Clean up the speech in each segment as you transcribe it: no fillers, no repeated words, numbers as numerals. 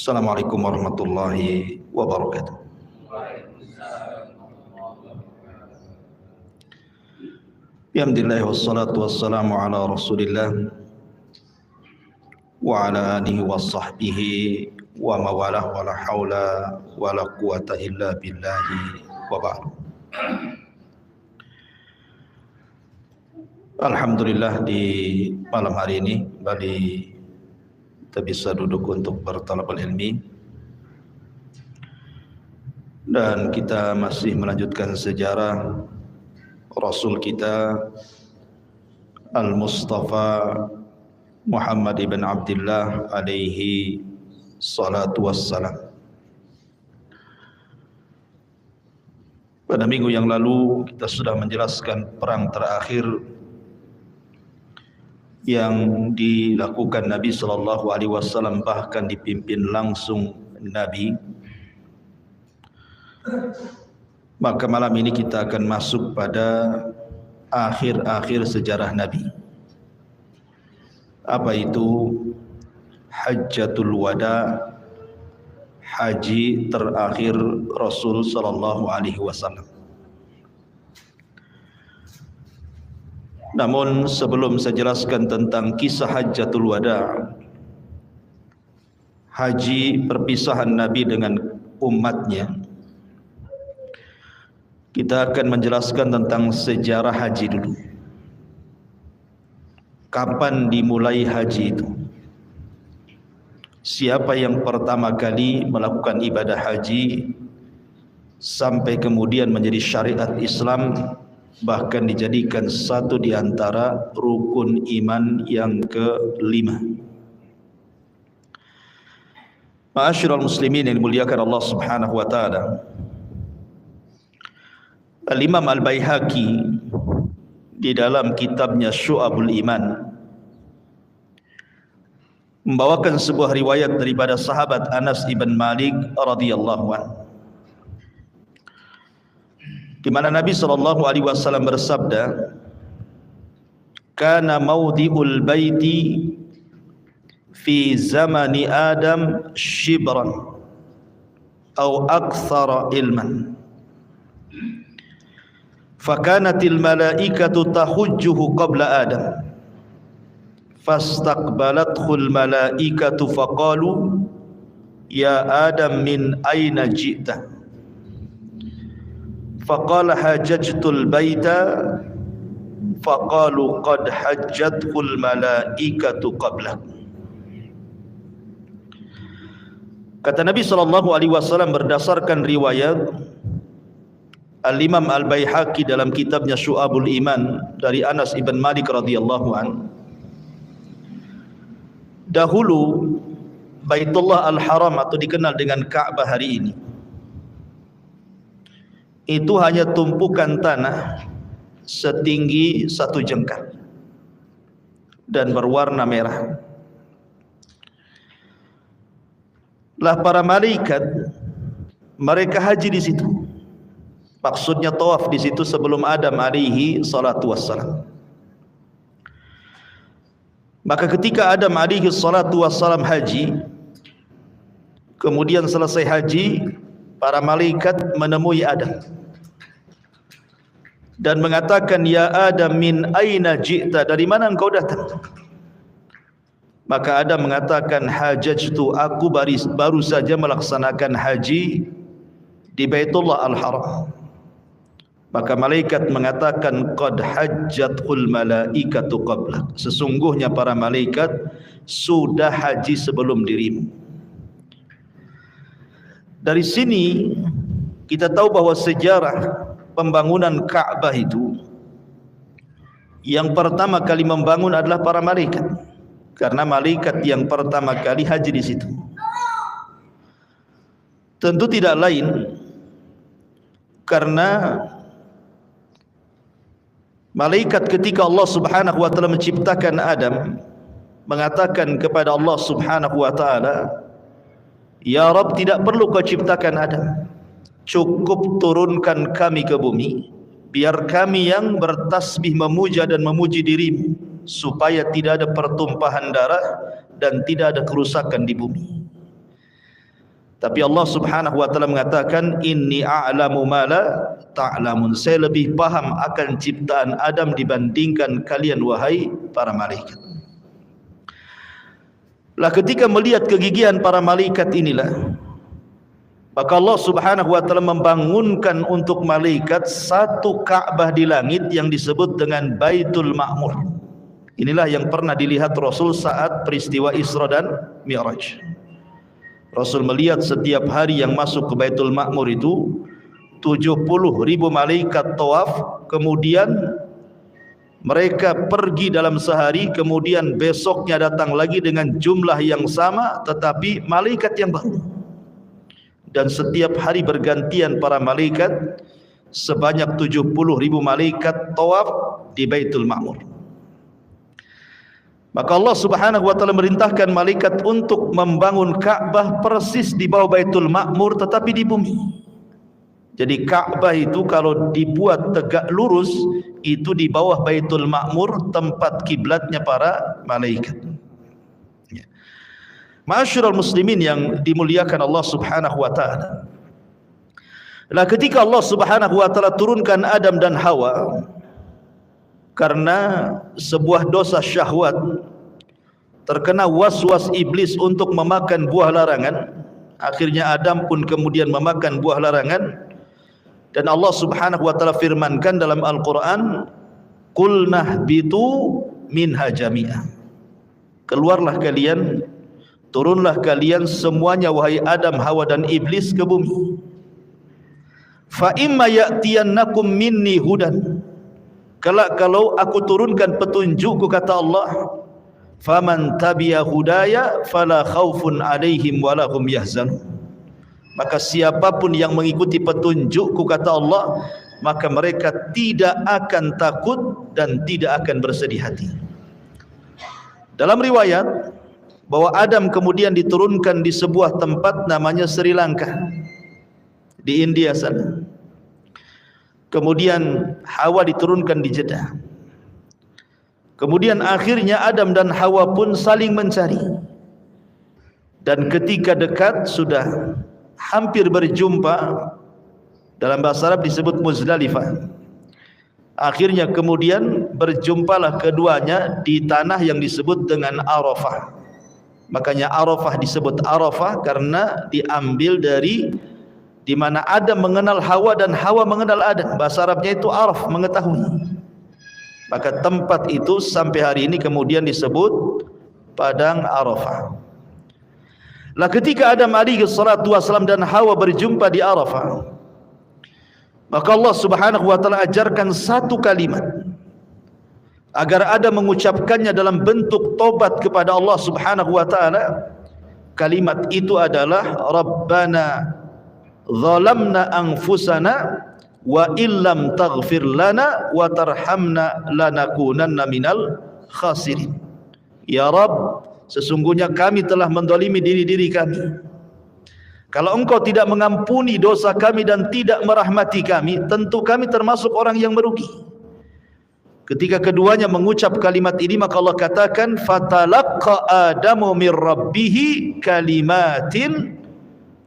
Assalamualaikum warahmatullahi wabarakatuh. Alhamdulillah wassalatu wassalamu ala Rasulillah wa ala alihi wa sahbihi wa mawalah wa la haula wa la quwata illa billahi wa ba'du. Alhamdulillah di malam hari ini kembali kita bisa duduk untuk bertalabul ilmi dan kita masih melanjutkan sejarah Rasul kita Al-Mustafa Muhammad ibn Abdullah alaihi salatu wassalam. Pada minggu yang lalu kita sudah menjelaskan perang terakhir yang dilakukan Nabi sallallahu alaihi wasallam, bahkan dipimpin langsung Nabi. Maka malam ini kita akan masuk pada akhir-akhir sejarah Nabi. Apa itu Hajjatul Wada, haji terakhir Rasul sallallahu alaihi wasallam. Namun sebelum saya jelaskan tentang kisah Hajjatul Wada, haji perpisahan Nabi dengan umatnya, kita akan menjelaskan tentang sejarah haji dulu. Kapan dimulai haji itu? Siapa yang pertama kali melakukan ibadah haji sampai kemudian menjadi syariat Islam, bahkan dijadikan satu di antara rukun iman yang kelima. Ma'asyiral muslimin yang dimuliakan Allah Subhanahu wa taala, Al-Imam Al-Baihaqi di dalam kitabnya Syu'abul Iman membawakan sebuah riwayat daripada sahabat Anas ibn Malik radhiyallahu anhu, di mana Nabi sallallahu alaihi wasallam bersabda, "Kana mawdi'ul baiti fi zamani Adam shibran aw akthara ilman. Fakanatil malaikatu tahujjuhu qabla Adam. Fastaqbalathul malaikatu faqalu, ya Adam min aina ji'ta? Faqala hajjajtul baita, faqalu qad hajjathul malaikatu qablak." Kata Nabi sallallahu alaihi wasallam berdasarkan riwayat Al-Imam Al-Baihaqi dalam kitabnya Syu'abul Iman dari Anas ibn Malik radhiyallahu an, dahulu Baitullah Al-Haram atau dikenal dengan Ka'bah hari ini itu hanya tumpukan tanah setinggi satu jengkal dan berwarna merah. Lah para malaikat mereka haji di situ. Maksudnya tawaf di situ sebelum Adam alaihi salatu wassalam. Maka ketika Adam alaihi salatu wassalam haji, kemudian selesai haji, para malaikat menemui Adam dan mengatakan, ya Adam min aina ji'ta, dari mana engkau datang? Maka Adam mengatakan, hajajtu, aku baru saja melaksanakan haji di Baitullah Al-Haram. Maka malaikat mengatakan, qad hajjatul malaikatu qablak, sesungguhnya para malaikat sudah haji sebelum dirimu. Dari sini kita tahu bahwa sejarah pembangunan Ka'bah itu yang pertama kali membangun adalah para malaikat, karena malaikat yang pertama kali haji di situ. Tentu tidak lain karena malaikat ketika Allah Subhanahu wa taala menciptakan Adam mengatakan kepada Allah Subhanahu wa taala, ya Rabb, tidak perlu kau ciptakan Adam, cukup turunkan kami ke bumi, biar kami yang bertasbih memuja dan memuji dirimu, supaya tidak ada pertumpahan darah dan tidak ada kerusakan di bumi. Tapi Allah Subhanahu wa taala mengatakan, inni a'lamu ma la ta'lamun. Saya lebih paham akan ciptaan Adam dibandingkan kalian wahai para malaikat. Lah ketika melihat kegigihan para malaikat inilah, maka Allah Subhanahu wa taala membangunkan untuk malaikat satu Ka'bah di langit yang disebut dengan Baitul Ma'mur. Inilah yang pernah dilihat Rasul saat peristiwa Isra dan Mi'raj. Rasul melihat setiap hari yang masuk ke Baitul Ma'mur itu 70.000 malaikat tawaf, kemudian mereka pergi dalam sehari, kemudian besoknya datang lagi dengan jumlah yang sama tetapi malaikat yang baru. Dan setiap hari bergantian para malaikat, sebanyak 70.000 malaikat tawaf di Baitul Ma'mur. Maka Allah Subhanahu wa taala merintahkan malaikat untuk membangun Ka'bah persis di bawah Baitul Ma'mur tetapi di bumi. Jadi Ka'bah itu kalau dibuat tegak lurus itu di bawah Baitul Ma'mur, tempat kiblatnya para malaikat. Ya. Ma'asyiral muslimin yang dimuliakan Allah Subhanahu wa taala. Lah ketika Allah Subhanahu wa taala turunkan Adam dan Hawa karena sebuah dosa syahwat, terkena was-was iblis untuk memakan buah larangan, akhirnya Adam pun kemudian memakan buah larangan. Dan Allah Subhanahu wa taala firmankan dalam Al-Qur'an, qulnah bitu minha jami'ah. Keluarlah kalian, turunlah kalian semuanya wahai Adam, Hawa dan iblis ke bumi. Fa imma ya'tiyannakum minni hudan. Kalau aku turunkan petunjukku, kata Allah, faman tabi'a hudaya fala khaufun 'alaihim wala hum yahzanun. Maka siapapun yang mengikuti petunjukku, kata Allah, maka mereka tidak akan takut dan tidak akan bersedih hati. Dalam riwayat bahwa Adam kemudian diturunkan di sebuah tempat namanya Sri Lanka di India sana. Kemudian Hawa diturunkan di Jeddah. Kemudian akhirnya Adam dan Hawa pun saling mencari. Dan ketika dekat sudah hampir berjumpa, dalam bahasa Arab disebut Muzdalifah. Akhirnya kemudian berjumpalah keduanya di tanah yang disebut dengan Arafah. Makanya Arafah disebut Arafah karena diambil dari di mana Adam mengenal Hawa dan Hawa mengenal Adam. Bahasa Arabnya itu araf, mengetahui. Maka tempat itu sampai hari ini kemudian disebut Padang Arafah. Lah ketika Adam alaihi salatu wasallam dan Hawa berjumpa di Arafah, maka Allah Subhanahu wa taala ajarkan satu kalimat agar Adam mengucapkannya dalam bentuk tobat kepada Allah Subhanahu wa taala. Kalimat itu adalah Rabbana zalamna anfusana wa illam taghfir lana wa tarhamna lanakunanna minal khasirin. Ya Rabb, sesungguhnya kami telah mendolimi diri-diri kami. Kalau engkau tidak mengampuni dosa kami dan tidak merahmati kami, tentu kami termasuk orang yang merugi. Ketika keduanya mengucap kalimat ini, maka Allah katakan fatalaqqa adamu mir rabbihi kalimatin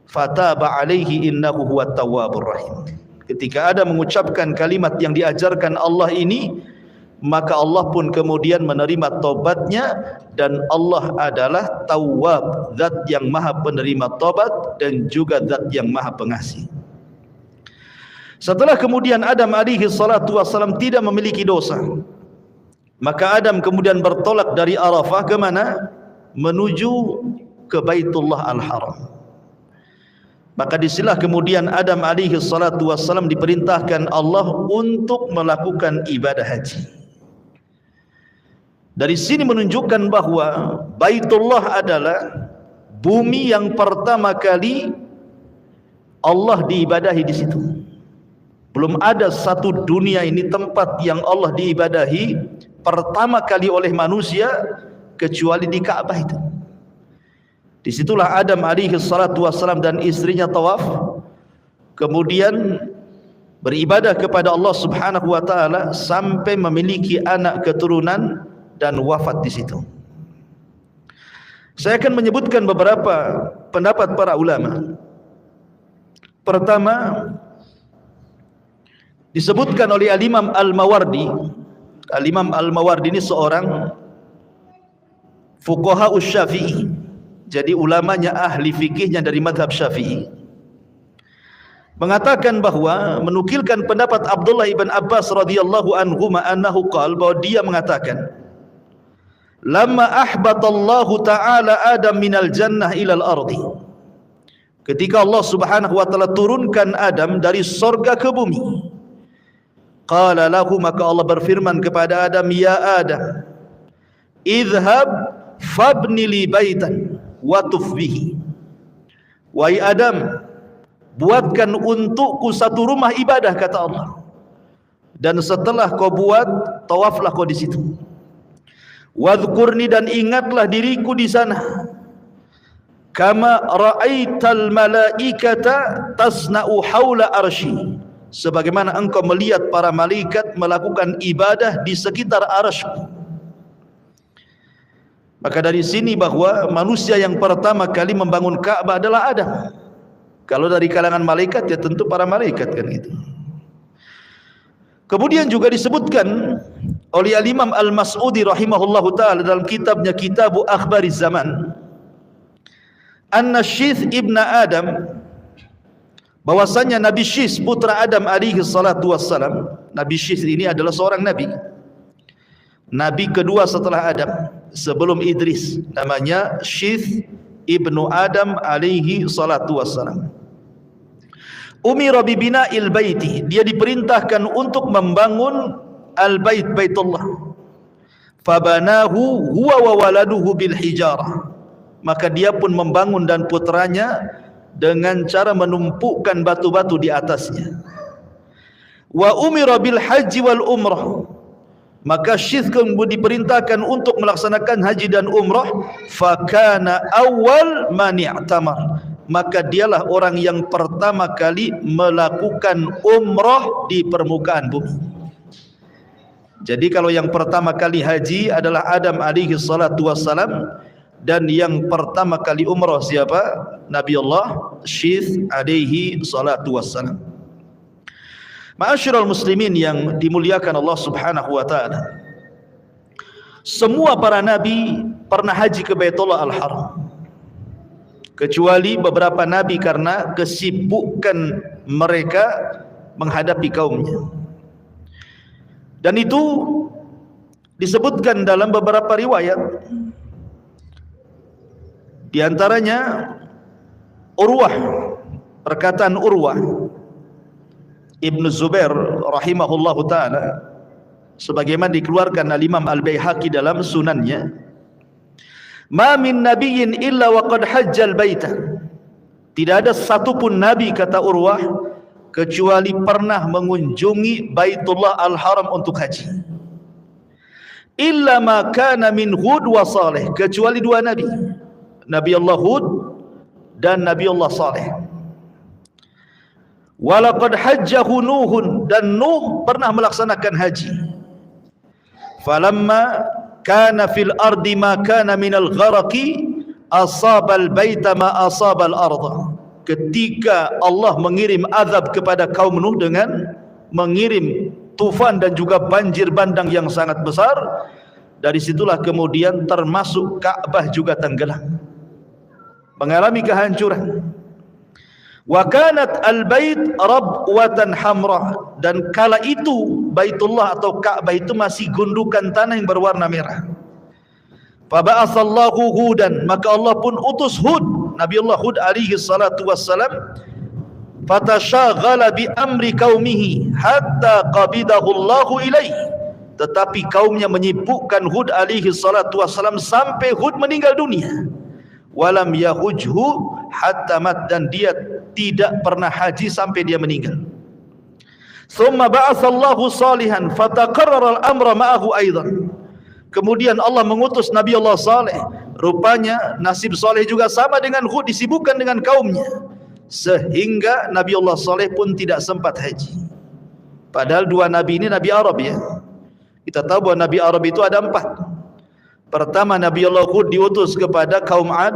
fataba alaihi innahu huwat tawwabur rahim. Ketika Adam mengucapkan kalimat yang diajarkan Allah ini, maka Allah pun kemudian menerima taubatnya, dan Allah adalah Tawwab, zat yang maha penerima taubat dan juga zat yang maha pengasih. Setelah kemudian Adam alaihi salatu wasallam tidak memiliki dosa, maka Adam kemudian bertolak dari Arafah ke mana? Menuju ke Baitullah Al-Haram. Maka disinilah kemudian Adam alaihi salatu wassalam diperintahkan Allah untuk melakukan ibadah haji. Dari sini menunjukkan bahwa Baitullah adalah bumi yang pertama kali Allah diibadahi di situ. Belum ada satu dunia ini tempat yang Allah diibadahi pertama kali oleh manusia kecuali di Ka'bah itu. Disitulah Adam alaihi salatu wassalam dan istrinya tawaf, kemudian beribadah kepada Allah Subhanahu wa taala sampai memiliki anak keturunan dan wafat di situ. Saya akan menyebutkan beberapa pendapat para ulama Pertama, disebutkan oleh Al-Imam Al-Mawardi. Al-Imam Al-Mawardi ini seorang fuqaha Syafi'i. Jadi ulamanya ahli fikihnya dari mazhab Syafi'i. Mengatakan bahwa menukilkan pendapat Abdullah ibn Abbas radhiyallahu anhu annahu qala, bahwa dia mengatakan, lamma ahbatallahu ta'ala Adam minal jannah ilal ardi. Ketika Allah Subhanahu wa taala turunkan Adam dari sorga ke bumi, qala lahu, maka Allah berfirman kepada Adam, ya Adam, idhhab fabni li baitan wa tuf bihi. Wahai Adam, buatkan untukku satu rumah ibadah, kata Allah, dan setelah kau buat, tawaflah kau di situ. Wadhkurni, dan ingatlah diriku di sana. Kama ra'aital malaikata tasna'u haula arsy, sebagaimana engkau melihat para malaikat melakukan ibadah di sekitar arsy. Maka dari sini bahwa manusia yang pertama kali membangun Ka'bah adalah Adam. Kalau dari kalangan malaikat ya tentu para malaikat kan itu. Kemudian juga disebutkan oleh Al-Imam Al-Mas'udi rahimahullahu ta'ala dalam kitabnya Kitabu Akhbariz Zaman, anna Syith ibn Adam, bahwasanya Nabi Syith putra Adam alaihi salatu wassalam. Nabi Syith ini adalah seorang nabi, nabi kedua setelah Adam sebelum Idris, namanya Syith ibnu Adam alaihi salatu wassalam. Umira bibina'il baiti, dia diperintahkan untuk membangun al-bait, Baitullah. Fabanahu huwa wa waladuhu bil hijarah, maka dia pun membangun dan putranya dengan cara menumpukkan batu-batu di atasnya. Wa umira bil haji wal umrah, maka Syith diperintahkan untuk melaksanakan haji dan umrah. Fakana awal man i'tamar, maka dialah orang yang pertama kali melakukan umrah di permukaan bumi. Jadi kalau yang pertama kali haji adalah Adam alaihi salatu wassalam, dan yang pertama kali umrah siapa? Nabi Allah Syith alaihi salatu wassalam. Ma'asyiral muslimin yang dimuliakan Allah Subhanahu wa taala, semua para nabi pernah haji ke Baitullah Al-Haram, kecuali beberapa nabi karena kesibukan mereka menghadapi kaumnya. Dan itu disebutkan dalam beberapa riwayat. Di antaranya Urwah, perkataan Urwah Ibn Zubair rahimahullahu ta'ala, sebagaimana dikeluarkan Al-Imam Al-Baihaqi dalam sunannya, ma min nabiyyin illa waqad hajjal baita, tidak ada satupun nabi, kata Urwah, kecuali pernah mengunjungi Baitullah Al-Haram untuk haji. Illa ma kana min Hud wa Saleh, kecuali dua nabi, Nabi Allah Hud dan Nabi Allah Saleh. Walaqad hajjahu Nuhun, dan Nuh pernah melaksanakan haji. Falamma kana fil ardi ma kana minal gharaqi asabal baita ma asabal arda, ketika Allah mengirim azab kepada kaum Nuh dengan mengirim tufan dan juga banjir bandang yang sangat besar, dari situlah kemudian termasuk Ka'bah juga tenggelam, mengalami kehancuran. Wa kanat al-bait rabwatan hamra, dan kala itu Baitullah atau Ka'bah itu masih gundukan tanah yang berwarna merah. Fa ba'atsallahu Hudan, maka Allah pun utus Hud, Nabi Allah Hud alaihi salatu wassalam. Fatashaghala bi amri qaumihi hatta qabidahu Allahu ilaihi, tetapi kaumnya menyibukkan Hud alaihi salatu wassalam sampai Hud meninggal dunia. Walam yahujhu hatta mat, dan dia tidak pernah haji sampai dia meninggal. Thumma ba'atsallahu Salihan fataqarrara al-amra ma'ahu aidan, kemudian Allah mengutus Nabi Allah Saleh, rupanya nasib Saleh juga sama dengan Hud, disibukkan dengan kaumnya, sehingga Nabi Allah Saleh pun tidak sempat haji. Padahal dua nabi ini nabi Arab ya. Kita tahu bahwa nabi Arab itu ada 4. Pertama, Nabi Allah Hud diutus kepada kaum Ad,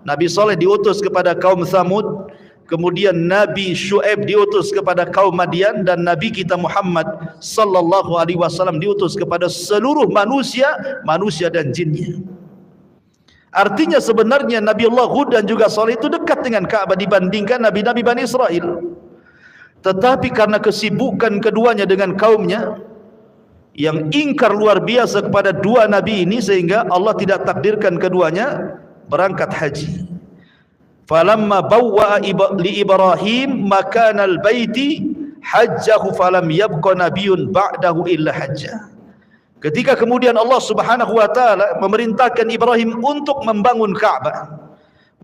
Nabi Saleh diutus kepada kaum Thamud, kemudian Nabi Syuaib diutus kepada kaum Madian, dan Nabi kita Muhammad sallallahu alaihi wasallam diutus kepada seluruh manusia, manusia dan jinnya. Artinya sebenarnya Nabi Allah Hud dan juga Saleh itu dekat dengan Ka'bah dibandingkan nabi-nabi Bani Israel. Tetapi karena kesibukan keduanya dengan kaumnya yang ingkar luar biasa kepada dua nabi ini, sehingga Allah tidak takdirkan keduanya berangkat haji. Falamma bawwa'a li Ibrahim makanal baiti hajjahu falam yabqa nabiyyun ba'dahu illa hajjah. Ketika kemudian Allah Subhanahu wa taala memerintahkan Ibrahim untuk membangun Ka'bah,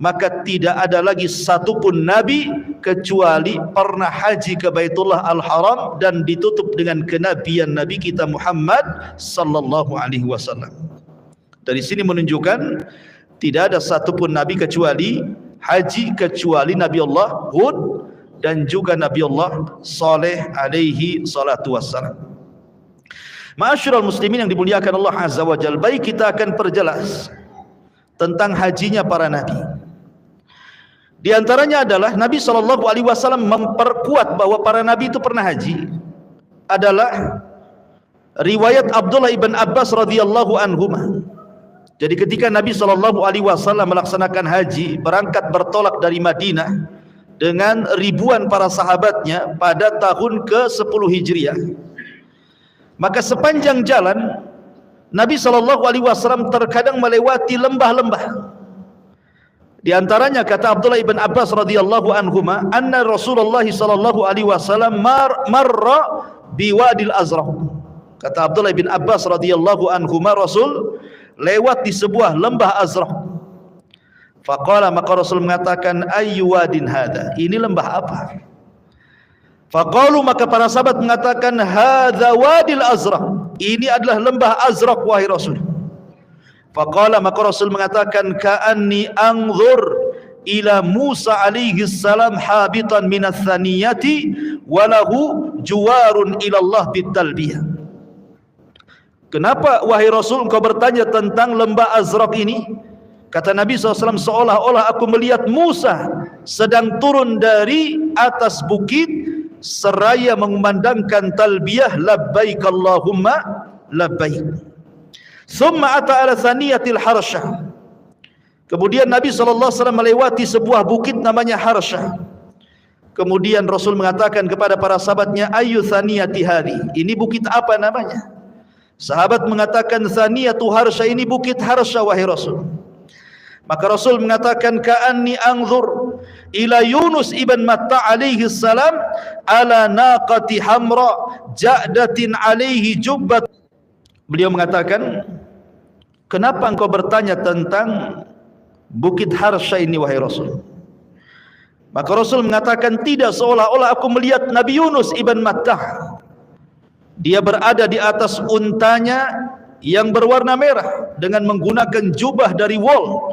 maka tidak ada lagi satupun nabi kecuali pernah haji ke Baitullah Al-Haram dan ditutup dengan kenabian Nabi kita Muhammad sallallahu alaihi wasallam. Dari sini menunjukkan tidak ada satupun nabi kecuali haji, kecuali Nabi Allah Hud dan juga Nabi Allah Saleh alaihi salatu wassalam. Ma'asyiral muslimin yang dimuliakan Allah Azza wa Jalla, baik kita akan perjelas tentang hajinya para nabi. Di antaranya adalah Nabi sallallahu alaihi wasallam memperkuat bahwa para nabi itu pernah haji adalah riwayat Abdullah ibn Abbas radhiyallahu anhuma. Jadi ketika Nabi sallallahu alaihi wasallam melaksanakan haji, berangkat bertolak dari Madinah dengan ribuan para sahabatnya pada tahun ke-10 Hijriah. Maka sepanjang jalan Nabi sallallahu alaihi wasallam terkadang melewati lembah-lembah. Di antaranya kata Abdullah ibn Abbas radhiyallahu anhuma, anna Rasulullah sallallahu alaihi wasallam marra biwadil Azraq. Kata Abdullah ibn Abbas radhiyallahu anhuma, Rasul lewat di sebuah lembah Azraq. Faqala, maka Rasul mengatakan, ayyu wadin hada, ini lembah apa? Faqalu, maka para sahabat mengatakan, hadza wadil Azraq, ini adalah lembah Azraq wahai Rasul. Faqala, maka Rasul mengatakan, ka'anni anzur ila Musa alaihi salam habitan minas thaniyati walahu juwarun ila Allah bitalbiyah. Kenapa wahai Rasul engkau bertanya tentang lembah Azraq ini? Kata Nabi SAW, seolah-olah aku melihat Musa sedang turun dari atas bukit seraya mengumandangkan talbiyah labbaik Allahumma labbaik. Thumma ata ala thaniyatil Harsyah. Kemudian Nabi SAW melewati sebuah bukit namanya Harsyah. Kemudian Rasul mengatakan kepada para sahabatnya, ayyu thaniyati hadhi, ini bukit apa namanya? Sahabat mengatakan, Thaniyatu Harsyah, ini bukit Harsyah wahai Rasul. Maka Rasul mengatakan, ka'anni anzur ila Yunus ibn Matta alaihi salam ala naqati hamra ja'datin alaihi jubbat. Beliau mengatakan, kenapa engkau bertanya tentang bukit Harsyah ini wahai Rasul? Maka Rasul mengatakan, tidak, seolah-olah aku melihat Nabi Yunus ibn Matta. Dia berada di atas untanya yang berwarna merah dengan menggunakan jubah dari wol,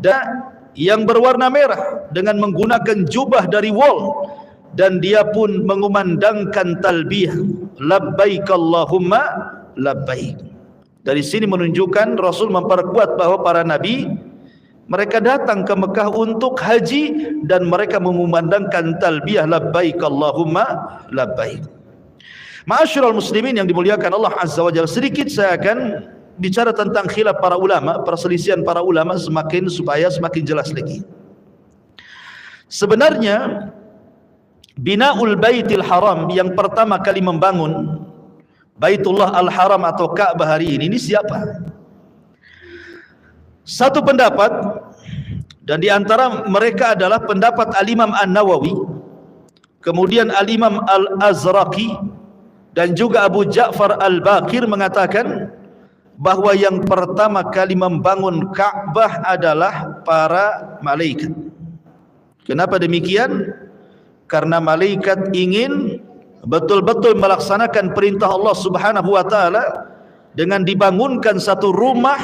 dan yang berwarna merah dengan menggunakan jubah dari wol, dan dia pun mengumandangkan talbiyah labbaik Allahumma labbaik. Dari sini menunjukkan Rasul memperkuat bahwa para nabi mereka datang ke Mekah untuk haji dan mereka mengumandangkan talbiyah labbaik Allahumma labbaik. Ma'asyiral muslimin yang dimuliakan Allah Azza wa Jalla, sedikit saya akan bicara tentang khilaf para ulama, perselisihan para ulama supaya semakin jelas lagi. Sebenarnya Binaul Baitil Haram, yang pertama kali membangun Baitullah Al-Haram atau Ka'bah hari ini siapa? Satu pendapat, dan di antara mereka adalah pendapat Al-Imam An-Nawawi, kemudian Al-Imam Al-Azraqi, dan juga Abu Ja'far Al-Baqir mengatakan bahwa yang pertama kali membangun Ka'bah adalah para malaikat. Kenapa demikian? Karena malaikat ingin betul-betul melaksanakan perintah Allah Subhanahu wa taala dengan dibangunkan satu rumah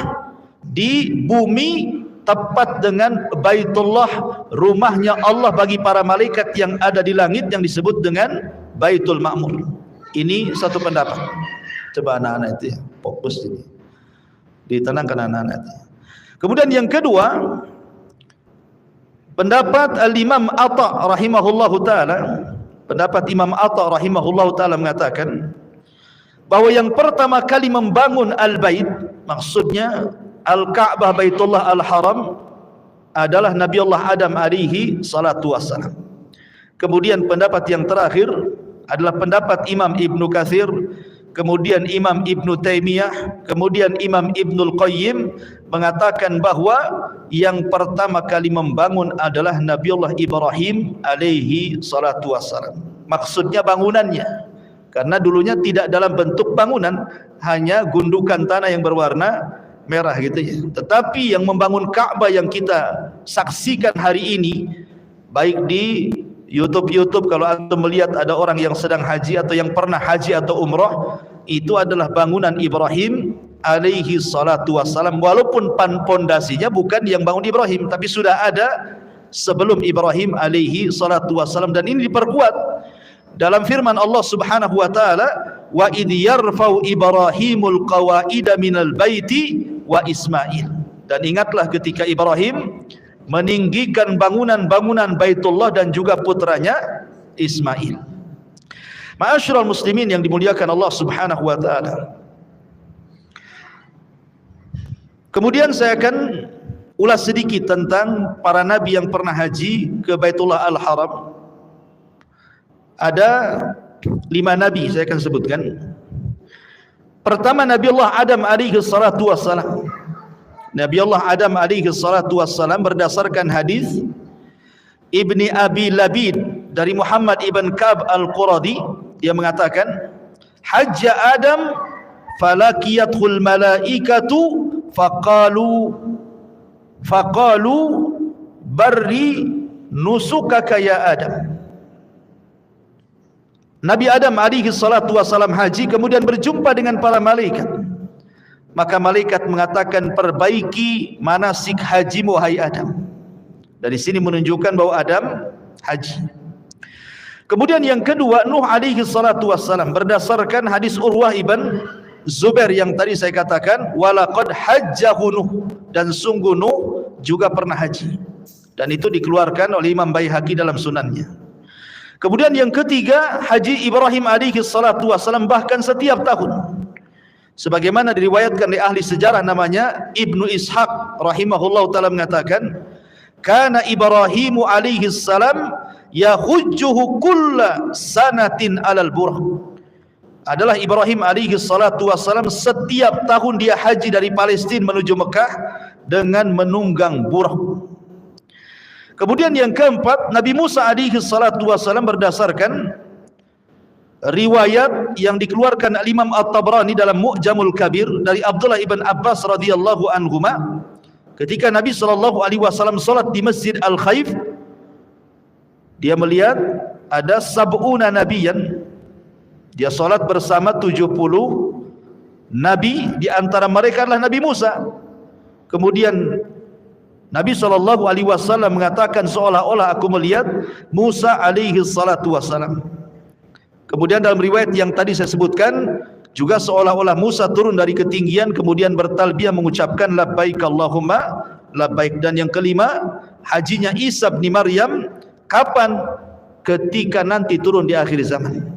di bumi tepat dengan Baitullah, rumahnya Allah bagi para malaikat yang ada di langit yang disebut dengan Baitul Ma'mur. Ini satu pendapat. Coba anak-anak itu ya, fokus ini, ditenangkan anak-anak itu. Kemudian yang kedua, Pendapat Al-Imam Atha rahimahullahu taala, pendapat Imam Atha rahimahullahu taala mengatakan bahwa yang pertama kali membangun Al-Bait, maksudnya Al-Ka'bah Baitullah Al-Haram, adalah Nabi Allah Adam alaihi salatu wassalam. Kemudian pendapat yang terakhir adalah pendapat Imam Ibnu Katsir, kemudian Imam Ibnu Taimiyah, kemudian Imam Ibnul Qayyim mengatakan bahwa yang pertama kali membangun adalah Nabiullah Ibrahim alaihi salatu wassalam. Maksudnya bangunannya, karena dulunya tidak dalam bentuk bangunan, hanya gundukan tanah yang berwarna merah gitu ya. Tetapi yang membangun Ka'bah yang kita saksikan hari ini, baik di YouTube kalau antum melihat ada orang yang sedang haji atau yang pernah haji atau umrah, itu adalah bangunan Ibrahim alaihi salatu wassalam, walaupun pondasinya bukan yang bangun Ibrahim, tapi sudah ada sebelum Ibrahim alaihi salatu wassalam. Dan ini diperkuat dalam firman Allah Subhanahu wa taala, wa idh yarfa'u Ibrahimul qawaida minal baiti wa Ismail. Dan ingatlah ketika Ibrahim meninggikan bangunan-bangunan Baitullah dan juga putranya Ismail. Ma'asyiral muslimin yang dimuliakan Allah Subhanahu wa taala. Kemudian saya akan ulas sedikit tentang para nabi yang pernah haji ke Baitullah Al-Haram. Ada 5 nabi saya akan sebutkan. Pertama, Nabi Allah Adam alaihi salatu wassalam. Nabi Allah Adam alaihi salatu wassalam berdasarkan hadis Ibni Abi Labid dari Muhammad ibn Ka'b Al-Quradi, dia mengatakan, hajja Adam falakiyathul malaikatu faqalu barri nusukaka ya Adam. Nabi Adam alaihi salatu wassalam haji, kemudian berjumpa dengan para malaikat. Maka malaikat mengatakan, perbaiki manasik hajimu hai Adam. Dari sini menunjukkan bahwa Adam haji. Kemudian yang kedua, Nuh alaihi salatu wassalam, berdasarkan hadis Urwah ibn Zubair yang tadi saya katakan, walaqad hajjahu Nuh, dan sungguh Nuh juga pernah haji. Dan itu dikeluarkan oleh Imam Baihaqi dalam sunannya. Kemudian yang ketiga, haji Ibrahim alaihi salatu wassalam bahkan setiap tahun. Sebagaimana diriwayatkan oleh ahli sejarah namanya Ibnu Ishaq rahimahullah ta'ala mengatakan, kana Ibrahimu alaihi salam yahujjuhu kulla sanatin alal burh. Adalah Ibrahim alaihi salatu wassalam setiap tahun dia haji dari Palestina menuju Mekah dengan menunggang burh. Kemudian yang keempat, Nabi Musa alaihi salatu wassalam berdasarkan riwayat yang dikeluarkan Imam At-Tabrani dalam Mu'jamul Kabir dari Abdullah ibn Abbas radhiyallahu anhuma, ketika Nabi sallallahu alaihi wasallam salat di Masjid Al-Khaif, dia melihat ada sab'una nabiyan, dia salat bersama 70 nabi, di antara mereka adalah Nabi Musa. Kemudian Nabi sallallahu alaihi wasallam mengatakan, seolah-olah aku melihat Musa alaihi salatu wasallam. Kemudian dalam riwayat yang tadi saya sebutkan juga seolah-olah Musa turun dari ketinggian kemudian bertalbiyah mengucapkan labbaik Allahumma labbaik. Dan yang kelima, hajinya Isa bin Maryam kapan? Ketika nanti turun di akhir zaman.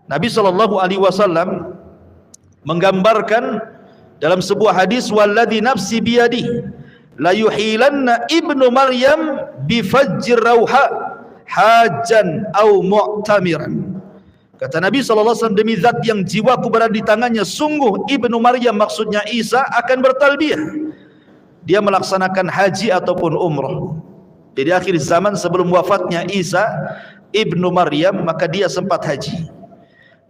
Nabi sallallahu alaihi wasallam menggambarkan dalam sebuah hadis, walladzi nafsi biyadihi la yuhilanna ibnu Maryam bi fajr rauha hajan au mu'tamiran. Kata Nabi SAW, demi zat yang jiwaku berada di tangannya, sungguh Ibnu Maryam, maksudnya Isa, akan bertalbiyah. Dia melaksanakan haji ataupun umrah. Jadi akhir zaman sebelum wafatnya Isa Ibnu Maryam, maka dia sempat haji.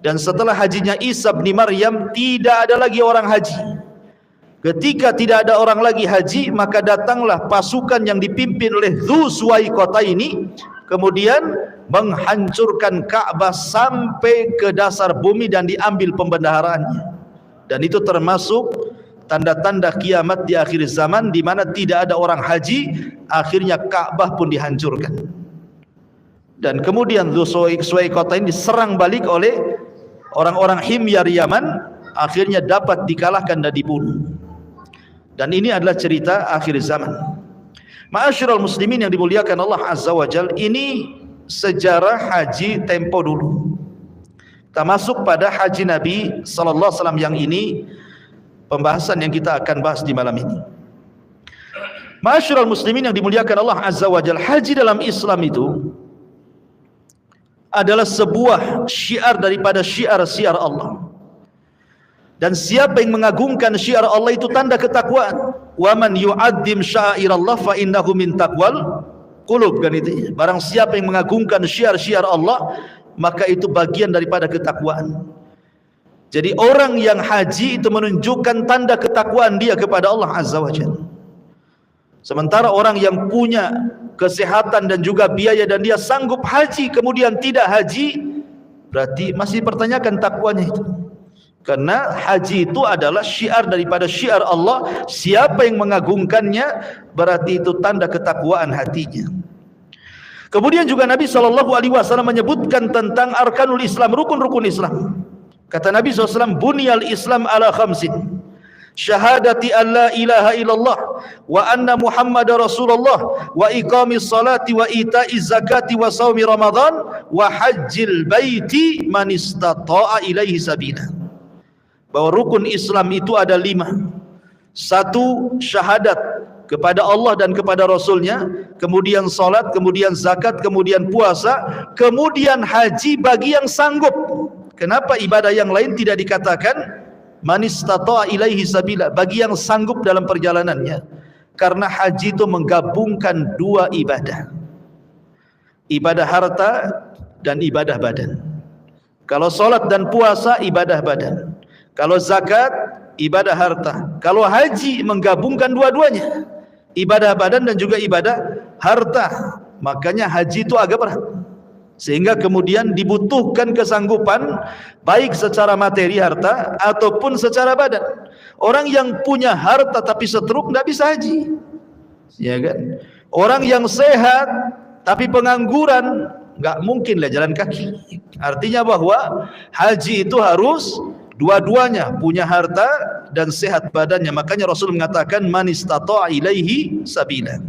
Dan setelah hajinya Isa bin Maryam, tidak ada lagi orang haji. Ketika tidak ada orang lagi haji, maka datanglah pasukan yang dipimpin oleh Dzu Suwaikotaini, kemudian menghancurkan Ka'bah sampai ke dasar bumi dan diambil pembendaharaannya. Dan itu termasuk tanda-tanda kiamat di akhir zaman, di mana tidak ada orang haji, akhirnya Ka'bah pun dihancurkan. Dan kemudian Dzu Suwaikotaini diserang balik oleh orang-orang Himyar Yaman, akhirnya dapat dikalahkan dan dibunuh. Dan ini adalah cerita akhir zaman. Ma'asyiral muslimin yang dimuliakan Allah Azza wa Jalla, ini sejarah haji tempo dulu. Kita masuk pada haji Nabi sallallahu alaihi wasallam yang ini, pembahasan yang kita akan bahas di malam ini. Ma'asyiral muslimin yang dimuliakan Allah Azza wa Jalla, haji dalam Islam itu adalah sebuah syiar daripada syiar-syiar Allah. Dan siapa yang mengagungkan syiar Allah itu tanda ketakwaan. Wa man yu'azzim sya'airallah fa innahu min taqwal qulub, kan itu. Barang siapa yang mengagungkan syiar-syiar Allah, maka itu bagian daripada ketakwaan. Jadi orang yang haji itu menunjukkan tanda ketakwaan dia kepada Allah Azza wa Jalla. Sementara orang yang punya kesehatan dan juga biaya dan dia sanggup haji kemudian tidak haji, berarti masih pertanyakan takwanya itu. Karena haji itu adalah syiar daripada syiar Allah. Siapa yang mengagungkannya, berarti itu tanda ketakwaan hatinya. Kemudian juga Nabi SAW menyebutkan tentang arkanul Islam, rukun-rukun Islam. Kata Nabi SAW, bunyal Islam ala khamsin, syahadati an la ilaha illallah wa anna Muhammad Rasulullah wa iqamis salati wa ita'iz zakati wa saumi Ramadan wa hajjil baiti man istata'a ilaihi sabila. Bahwa rukun Islam itu ada 5. 1, syahadat kepada Allah dan kepada Rasulnya, kemudian salat, kemudian zakat, kemudian puasa, kemudian haji bagi yang sanggup. Kenapa ibadah yang lain tidak dikatakan man istata'a ilaihi sabila, bagi yang sanggup dalam perjalanannya? Karena haji itu menggabungkan 2 ibadah, ibadah harta dan ibadah badan. Kalau salat dan puasa ibadah badan, kalau zakat ibadah harta, kalau haji menggabungkan dua-duanya, ibadah badan dan juga ibadah harta. Makanya haji itu agak berat, sehingga kemudian dibutuhkan kesanggupan baik secara materi harta ataupun secara badan. Orang yang punya harta tapi stroke tidak bisa haji, ya kan? Orang yang sehat tapi pengangguran nggak mungkinlah jalan kaki. Artinya bahwa haji itu harus dua-duanya, punya harta dan sehat badannya. Makanya Rasul mengatakan man istata'a ilaihi sabila.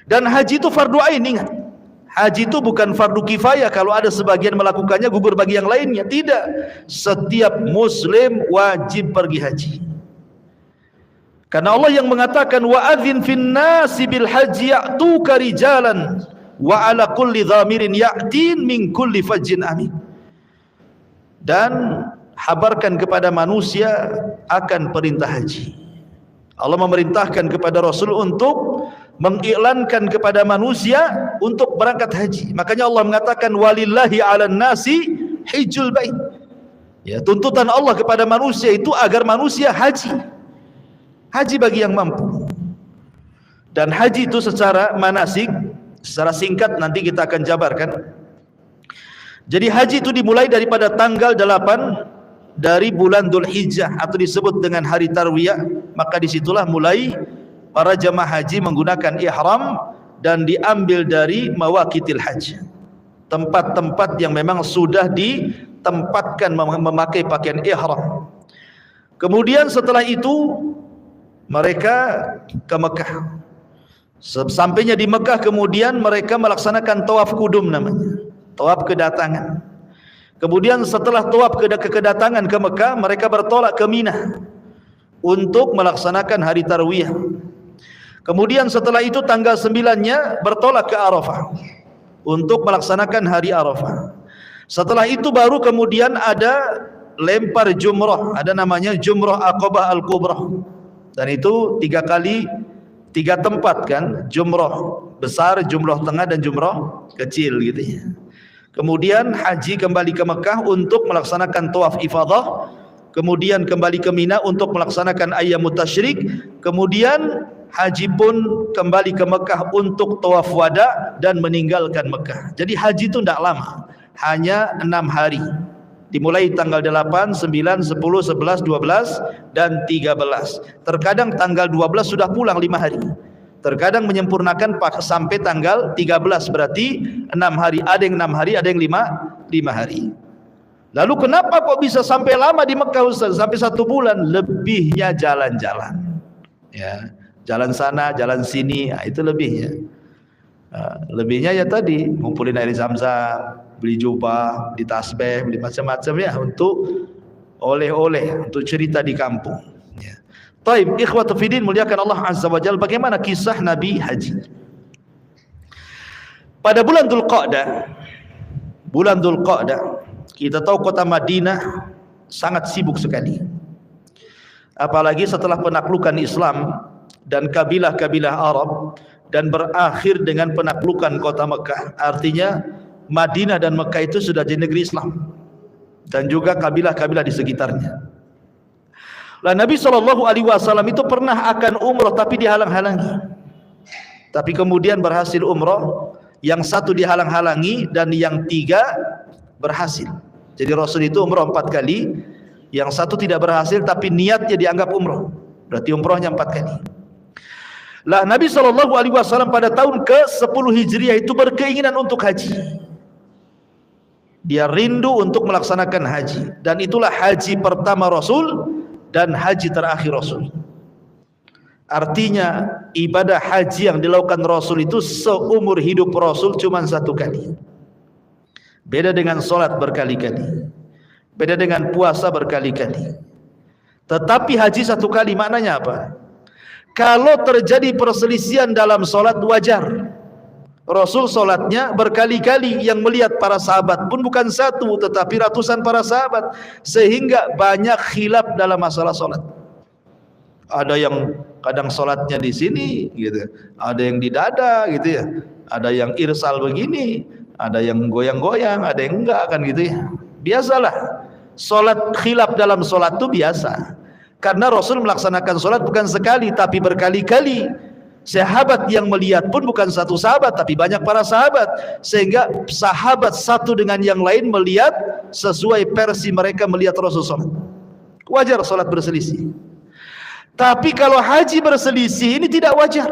Dan haji itu fardu ain, ingat. Haji itu bukan fardu kifayah, kalau ada sebagian melakukannya gugur bagi yang lainnya. Tidak. Setiap muslim wajib pergi haji. Karena Allah yang mengatakan wa adzin fin nasi bil haji ya'tuka rijalan wa ala kulli dhamirin ya'tin min kulli fajjin amin. Dan habarkan kepada manusia akan perintah haji. Allah memerintahkan kepada Rasul untuk mengiklankan kepada manusia untuk berangkat haji. Makanya Allah mengatakan walillahi 'alan nasi hijjul bait. Ya, tuntutan Allah kepada manusia itu agar manusia haji. Haji bagi yang mampu. Dan haji itu secara manasik, secara singkat nanti kita akan jabarkan. Jadi haji itu dimulai daripada tanggal 8 dari bulan Dzulhijjah atau disebut dengan hari tarwiyah. Maka disitulah mulai para jamaah haji menggunakan ihram dan diambil dari mawaqitil haji, tempat-tempat yang memang sudah ditempatkan memakai pakaian ihram. Kemudian setelah itu mereka ke Mekah. Sampainya di Mekah kemudian mereka melaksanakan tawaf kudum namanya, tawaf kedatangan. Kemudian setelah tawaf kedatangan ke Mekah, mereka bertolak ke Mina untuk melaksanakan hari tarwiyah. Kemudian setelah itu tanggal 9-nya bertolak ke Arafah untuk melaksanakan hari Arafah. Setelah itu baru kemudian ada lempar jumrah, ada namanya jumrah Aqabah Al-Kubra. Dan itu 3 kali 3 tempat kan, jumrah besar, jumrah tengah dan jumrah kecil gitu ya. Kemudian haji kembali ke Mekah untuk melaksanakan tawaf ifadah, kemudian kembali ke Mina untuk melaksanakan ayyamut tasyrik, kemudian haji pun kembali ke Mekah untuk tawaf wada dan meninggalkan Mekah. Jadi haji itu tidak lama, hanya 6 hari. Dimulai tanggal 8, 9, 10, 11, 12 dan 13. Terkadang tanggal 12 sudah pulang 5 hari. Terkadang menyempurnakan sampai tanggal 13, berarti 6 hari. Ada yang 6 hari, ada yang 5 hari. Lalu kenapa kok bisa sampai lama di Mekah Ustaz? Sampai 1 bulan? Lebihnya jalan-jalan. Ya, jalan sana, jalan sini, itu lebihnya. Lebihnya ya tadi ngumpulin air zam-zam, beli jubah, beli tasbih, beli macam-macam ya untuk oleh-oleh, untuk cerita di kampung. Ya. Taib, ikhwatu fiddin, muliakan Allah Azza wa Jalla, bagaimana kisah Nabi haji? Pada bulan Dzulqa'dah, kita tahu kota Madinah sangat sibuk sekali. Apalagi setelah penaklukan Islam dan kabilah-kabilah Arab dan berakhir dengan penaklukan kota Mekah. Artinya Madinah dan Mekah itu sudah jadi negeri Islam dan juga kabilah-kabilah di sekitarnya. Lah Nabi SAW itu pernah akan umrah tapi dihalang-halangi. Tapi kemudian berhasil umrah, yang satu dihalang-halangi dan yang tiga berhasil. Jadi Rasul itu umrah 4 kali, yang satu tidak berhasil tapi niatnya dianggap umrah. Berarti umrahnya 4 kali. Lah Nabi SAW pada tahun ke-10 Hijriah itu berkeinginan untuk haji. Dia rindu untuk melaksanakan haji, dan itulah haji pertama Rasul dan haji terakhir Rasul. Artinya ibadah haji yang dilakukan Rasul itu seumur hidup Rasul cuma 1 kali. Beda dengan solat berkali-kali, beda dengan puasa berkali-kali. Tetapi haji 1 kali maknanya apa? Kalau terjadi perselisihan dalam solat wajar. Rasul solatnya berkali-kali, yang melihat para sahabat pun bukan 1 tetapi ratusan para sahabat, sehingga banyak khilaf dalam masalah solat. Ada yang kadang solatnya di sini gitu, ada yang di dada gitu ya, ada yang irsal begini, ada yang goyang-goyang, ada yang enggak kan gitu ya. Biasalah solat, khilaf dalam solat itu biasa, karena Rasul melaksanakan solat bukan sekali tapi berkali-kali. Sahabat yang melihat pun bukan 1 sahabat tapi banyak para sahabat, sehingga sahabat satu dengan yang lain melihat sesuai versi mereka melihat Rasul solat. Wajar solat berselisih. Tapi kalau haji berselisih ini tidak wajar.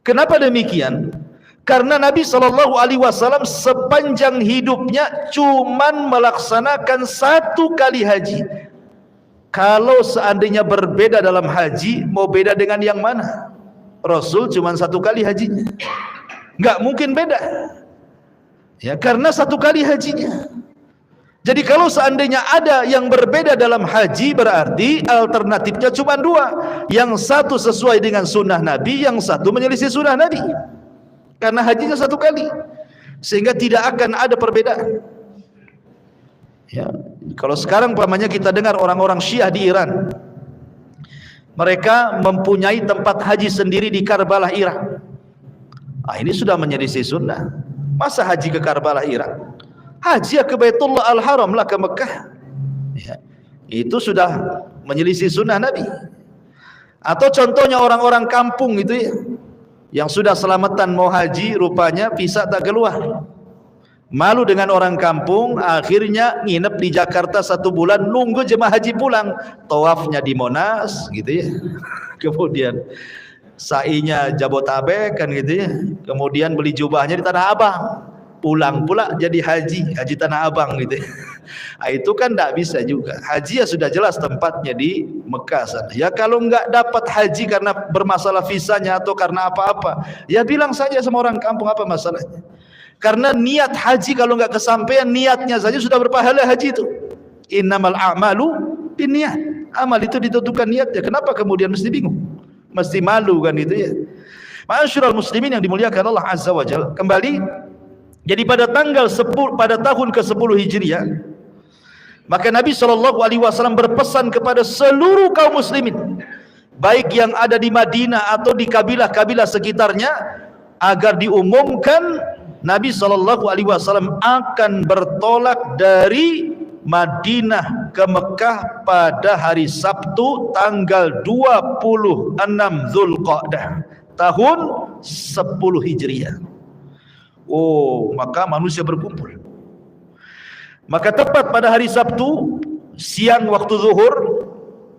Kenapa demikian? Karena Nabi SAW sepanjang hidupnya cuman melaksanakan 1 kali haji. Kalau seandainya berbeda dalam haji, mau beda dengan yang mana? Rasul cuma 1 kali hajinya, nggak mungkin beda ya, karena 1 kali hajinya. Jadi kalau seandainya ada yang berbeda dalam haji, berarti alternatifnya cuma 2, yang satu sesuai dengan sunnah Nabi, yang satu menyelisih sunnah Nabi, karena hajinya 1 kali, sehingga tidak akan ada perbedaan ya. Kalau sekarang umpamanya kita dengar orang-orang Syiah di Iran, mereka mempunyai tempat haji sendiri di Karbala, Irak. Ini sudah menyelisih sunnah. Masa haji ke Karbala, Irak? Haji ke Baitullah Al-Haram lah, ke Mekah ya. Itu sudah menyelisih sunnah Nabi. Atau contohnya orang-orang kampung itu ya, yang sudah selamatan mau haji, rupanya visa tak keluar, malu dengan orang kampung, akhirnya nginep di Jakarta 1 bulan, nunggu jemaah haji pulang, tawafnya di Monas gitu ya, kemudian sa'inya Jabotabek kan gitu ya, kemudian beli jubahnya di Tanah Abang, pulang pula jadi haji Tanah Abang gitu ya. Itu kan tidak bisa juga. Haji ya sudah jelas tempatnya di Mekah sana ya. Kalau nggak dapat haji karena bermasalah visanya atau karena apa-apa, ya bilang saja sama orang kampung, apa masalahnya? Karena niat haji kalau nggak kesampaian, niatnya saja sudah berpahala haji itu. Innamal a'malu binniyat. Amal itu ditentukan niatnya. Kenapa kemudian mesti bingung, mesti malu kan itu ya. Ma'asyiral muslimin yang dimuliakan Allah Azza wa Jalla. Kembali, jadi pada tahun ke-10 Hijriah, maka Nabi SAW berpesan kepada seluruh kaum muslimin, baik yang ada di Madinah atau di kabilah-kabilah sekitarnya, agar diumumkan Nabi SAW akan bertolak dari Madinah ke Mekah pada hari Sabtu tanggal 26 Dzulqa'dah tahun 10 Hijriah. Maka manusia berkumpul. Maka tepat pada hari Sabtu siang waktu zuhur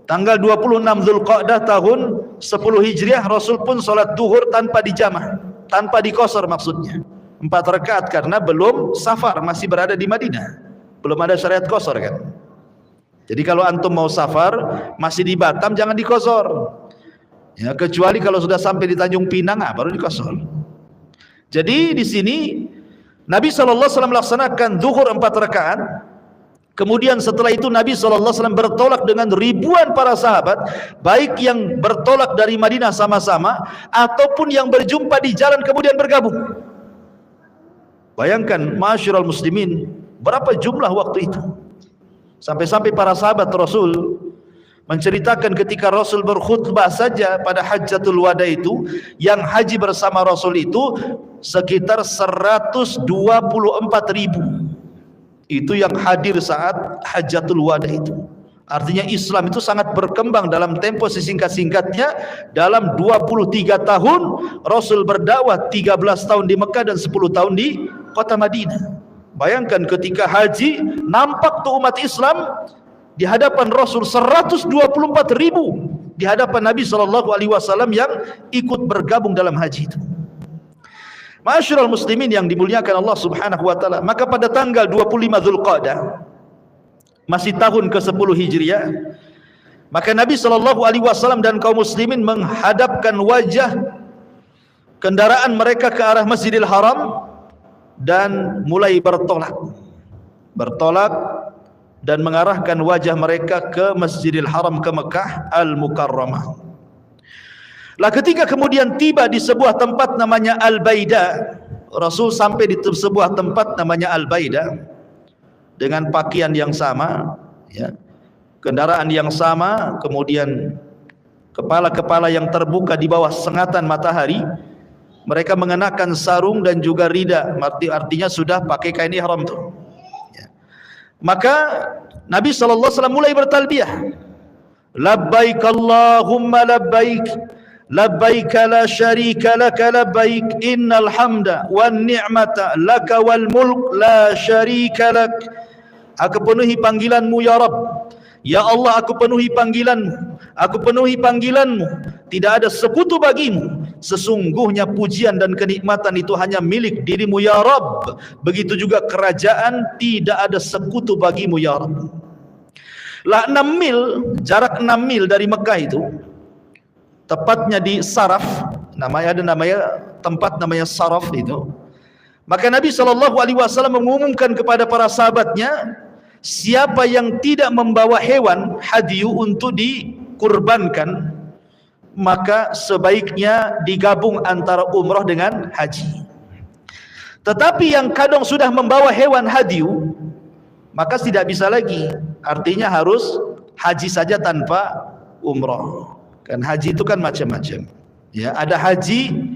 tanggal 26 Dzulqa'dah tahun 10 Hijriah, Rasul pun sholat zuhur tanpa dijamah, tanpa dikosor, maksudnya 4 rakaat, karena belum safar, masih berada di Madinah, belum ada syariat kosor kan. Jadi kalau antum mau safar masih di Batam, jangan dikosor Ya, kecuali kalau sudah sampai di Tanjung Pinang, baru dikosor. Jadi di sini Nabi SAW melaksanakan zuhur 4 rakaat. Kemudian setelah itu Nabi SAW bertolak dengan ribuan para sahabat, baik yang bertolak dari Madinah sama-sama ataupun yang berjumpa di jalan kemudian bergabung. Bayangkan ma'asyiral muslimin, berapa jumlah waktu itu. Sampai-sampai para sahabat Rasul menceritakan ketika Rasul berkhutbah saja pada Hajjatul Wada itu, yang haji bersama Rasul itu sekitar 124.000. Itu yang hadir saat Hajjatul Wada itu. Artinya Islam itu sangat berkembang dalam tempo sesingkat-singkatnya. Dalam 23 tahun Rasul berdakwah, 13 tahun di Mekah dan 10 tahun di kota Madinah. Bayangkan ketika haji, nampak tuh umat Islam di hadapan Rasul 124.000 di hadapan Nabi SAW yang ikut bergabung dalam haji itu. Ma'asyiral muslimin yang dimuliakan Allah Subhanahu wa taala, maka pada tanggal 25 Zulqa'dah, masih tahun ke-10 Hijriah, maka Nabi SAW dan kaum muslimin menghadapkan wajah kendaraan mereka ke arah Masjidil Haram dan mulai bertolak dan mengarahkan wajah mereka ke Masjidil Haram, ke Mekah Al-Mukarramah. Lah ketika kemudian tiba di sebuah tempat namanya Al-Baida, Rasul sampai di sebuah tempat namanya Al-Baida dengan pakaian yang sama, ya, kendaraan yang sama, kemudian kepala-kepala yang terbuka di bawah sengatan matahari. Mereka mengenakan sarung dan juga rida, artinya sudah pakai kain ihram tuh. Ya. Maka Nabi SAW mulai bertalbiyah, labbaik Allahumma labbaik, labbaik la syarika laka labbaik, innal hamda wan ni'mata laka wal mulk la syarika lak. Aku penuhi panggilanmu ya Rabb, ya Allah, aku penuhi panggilanmu, aku penuhi panggilanmu, tidak ada sekutu bagimu, sesungguhnya pujian dan kenikmatan itu hanya milik dirimu ya Rabb, begitu juga kerajaan, tidak ada sekutu bagimu ya Rabb. Lah 6 mil, jarak 6 mil dari Mekah itu, tepatnya di Saraf, ada tempat namanya Saraf itu. Maka Nabi SAW mengumumkan kepada para sahabatnya, siapa yang tidak membawa hewan hadiyu untuk dikurbankan, maka sebaiknya digabung antara umrah dengan haji. Tetapi yang kadang sudah membawa hewan hadiyu, maka tidak bisa lagi, artinya harus haji saja tanpa umrah. Kan haji itu kan macam-macam. Ya, ada haji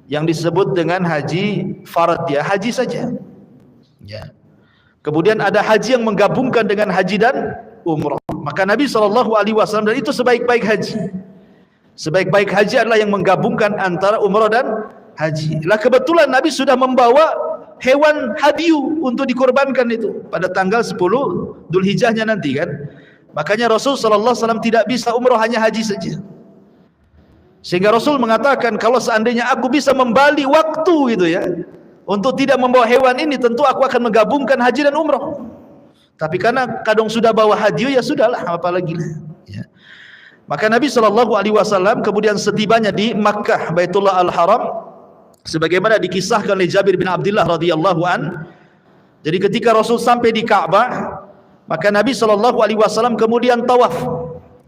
yang disebut dengan haji farad, ya, haji saja. Ya. Kemudian ada haji yang menggabungkan dengan haji dan umrah. Maka Nabi SAW, dan itu sebaik-baik haji. Sebaik-baik haji adalah yang menggabungkan antara umrah dan haji. Lah kebetulan Nabi sudah membawa hewan hadiyu untuk dikorbankan itu pada tanggal 10 Dzulhijjahnya nanti kan. Makanya Rasul SAW tidak bisa umrah, hanya haji saja. Sehingga Rasul mengatakan, kalau seandainya aku bisa membalik waktu gitu ya, untuk tidak membawa hewan ini, tentu aku akan menggabungkan haji dan umrah. Tapi karena kadang sudah bawa hadiyu, ya sudahlah, apalagi lah. Ya. Maka Nabi SAW kemudian setibanya di Makkah Baitullah Al-Haram, sebagaimana dikisahkan oleh Jabir bin Abdullah radhiyallahu an. Jadi ketika Rasul sampai di Ka'bah, maka Nabi SAW kemudian tawaf.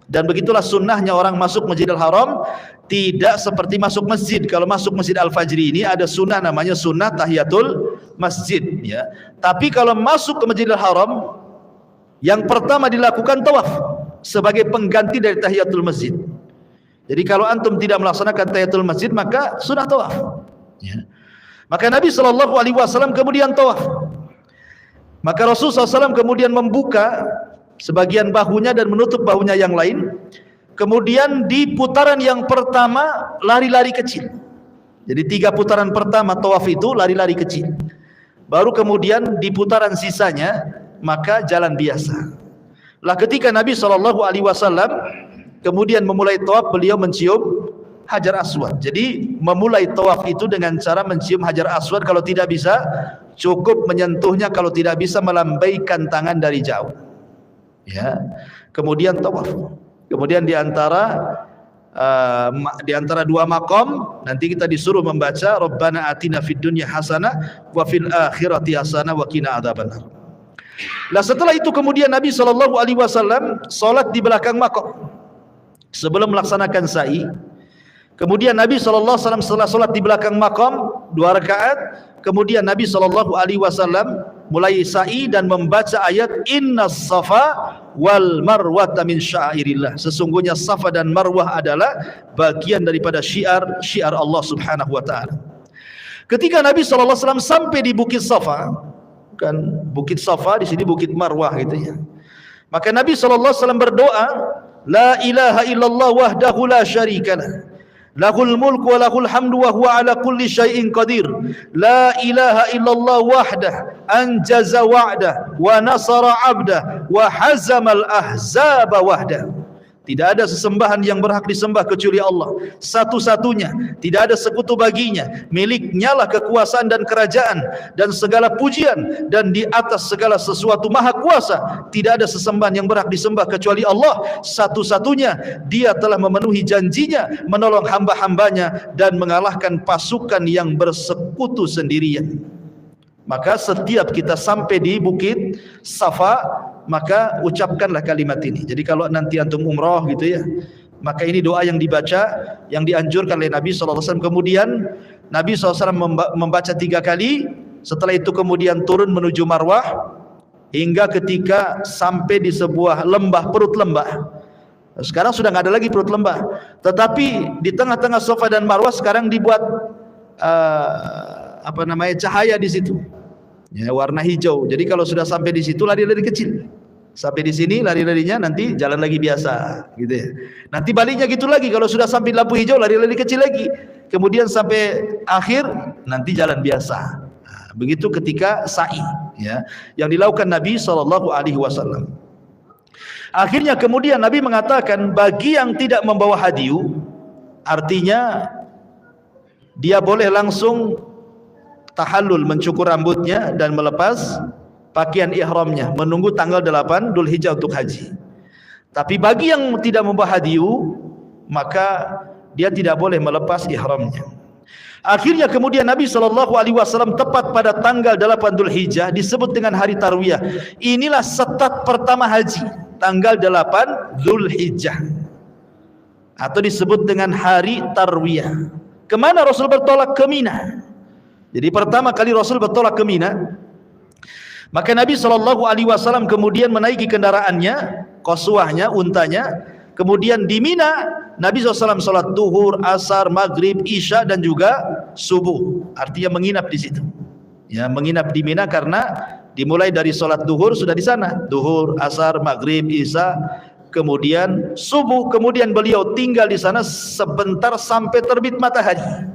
Dan begitulah sunnahnya orang masuk Masjidil Haram, tidak seperti masuk masjid. Kalau masuk Masjid Al-Fajri ini ada sunnah namanya sunnah tahiyatul masjid, ya. Tapi kalau masuk ke Masjidil Haram, yang pertama dilakukan tawaf sebagai pengganti dari tahiyatul masjid. Jadi kalau antum tidak melaksanakan tahiyatul masjid, maka sunnah tawaf, ya. Maka Nabi SAW kemudian tawaf. Maka Rasulullah SAW kemudian membuka sebagian bahunya dan menutup bahunya yang lain. Kemudian di putaran yang pertama lari-lari kecil. Jadi 3 putaran pertama tawaf itu lari-lari kecil. Baru kemudian di putaran sisanya maka jalan biasa. Lah ketika Nabi SAW kemudian memulai tawaf, beliau mencium Hajar Aswad. Jadi memulai tawaf itu dengan cara mencium Hajar Aswad. Kalau tidak bisa, cukup menyentuhnya. Kalau tidak bisa, melambaikan tangan dari jauh. Ya, kemudian tawaf. Kemudian di antara di antara dua maqam nanti kita disuruh membaca Rabbana atina fid dunya hasanah wa fil akhirati hasanah wa qina adzabannar. Lah setelah itu kemudian Nabi SAW salat di belakang maqam sebelum melaksanakan sa'i. Kemudian Nabi SAW setelah salat di belakang maqam 2 rakaat, kemudian Nabi SAW mulai sa'i dan membaca ayat Innas Safa wal Marwata min syairillah. Sesungguhnya Safa dan Marwah adalah bagian daripada syiar Allah Subhanahu wa taala. Ketika Nabi SAW sampai di Bukit Safa, kan Bukit Safa di sini Bukit Marwah gitu ya. Maka Nabi SAW berdoa, La ilaha illallah wahdahu la syarikalah. Lahul mulku wa lahul hamdu wa huwa ala kulli syai'in qadir. La ilaha illallah wahdah anjaza wa'dah wa nasara 'abdah wa hazamal ahzaba wahdah. Tidak ada sesembahan yang berhak disembah kecuali Allah satu-satunya, tidak ada sekutu baginya, miliknya lah kekuasaan dan kerajaan dan segala pujian, dan di atas segala sesuatu maha kuasa. Tidak ada sesembahan yang berhak disembah kecuali Allah satu-satunya. Dia telah memenuhi janjinya menolong hamba-hambanya dan mengalahkan pasukan yang bersekutu sendirian. Maka setiap kita sampai di Bukit Safa, maka ucapkanlah kalimat ini. Jadi kalau nanti antum umrah gitu ya, maka ini doa yang dibaca, yang dianjurkan oleh Nabi SAW. Kemudian Nabi SAW membaca 3 kali. Setelah itu kemudian turun menuju Marwah hingga ketika sampai di sebuah lembah, perut lembah. Sekarang sudah nggak ada lagi perut lembah, tetapi di tengah-tengah Safa dan Marwah sekarang dibuat cahaya di situ, ya, warna hijau. Jadi kalau sudah sampai di situ lari-lari kecil. Sampai di sini lari-larinya nanti jalan lagi biasa, gitu ya. Nanti baliknya gitu lagi. Kalau sudah sampai lampu hijau lari-lari kecil lagi. Kemudian sampai akhir nanti jalan biasa. Nah, begitu ketika sa'i, ya, yang dilakukan Nabi SAW. Akhirnya kemudian Nabi mengatakan bagi yang tidak membawa hadiyu, artinya dia boleh langsung tahallul, mencukur rambutnya dan melepas pakaian ihramnya, menunggu tanggal 8 Dzulhijjah untuk haji. Tapi bagi yang tidak membawa hadiyu, maka dia tidak boleh melepas ihramnya. Akhirnya kemudian Nabi SAW tepat pada tanggal 8 Dzulhijjah disebut dengan hari Tarwiyah. Inilah setat pertama haji, tanggal 8 Dzulhijjah, atau disebut dengan hari Tarwiyah. Kemana Rasul bertolak? Ke Mina. Jadi pertama kali Rasul bertolak ke Mina, maka Nabi SAW kemudian menaiki kendaraannya, qaswahnya, untanya. Kemudian di Mina Nabi SAW salat duhur, asar, maghrib, isya dan juga subuh. Artinya menginap di situ. Ya, menginap di Mina karena dimulai dari salat duhur sudah di sana. Duhur, asar, maghrib, isya, kemudian subuh. Kemudian beliau tinggal di sana sebentar sampai terbit matahari.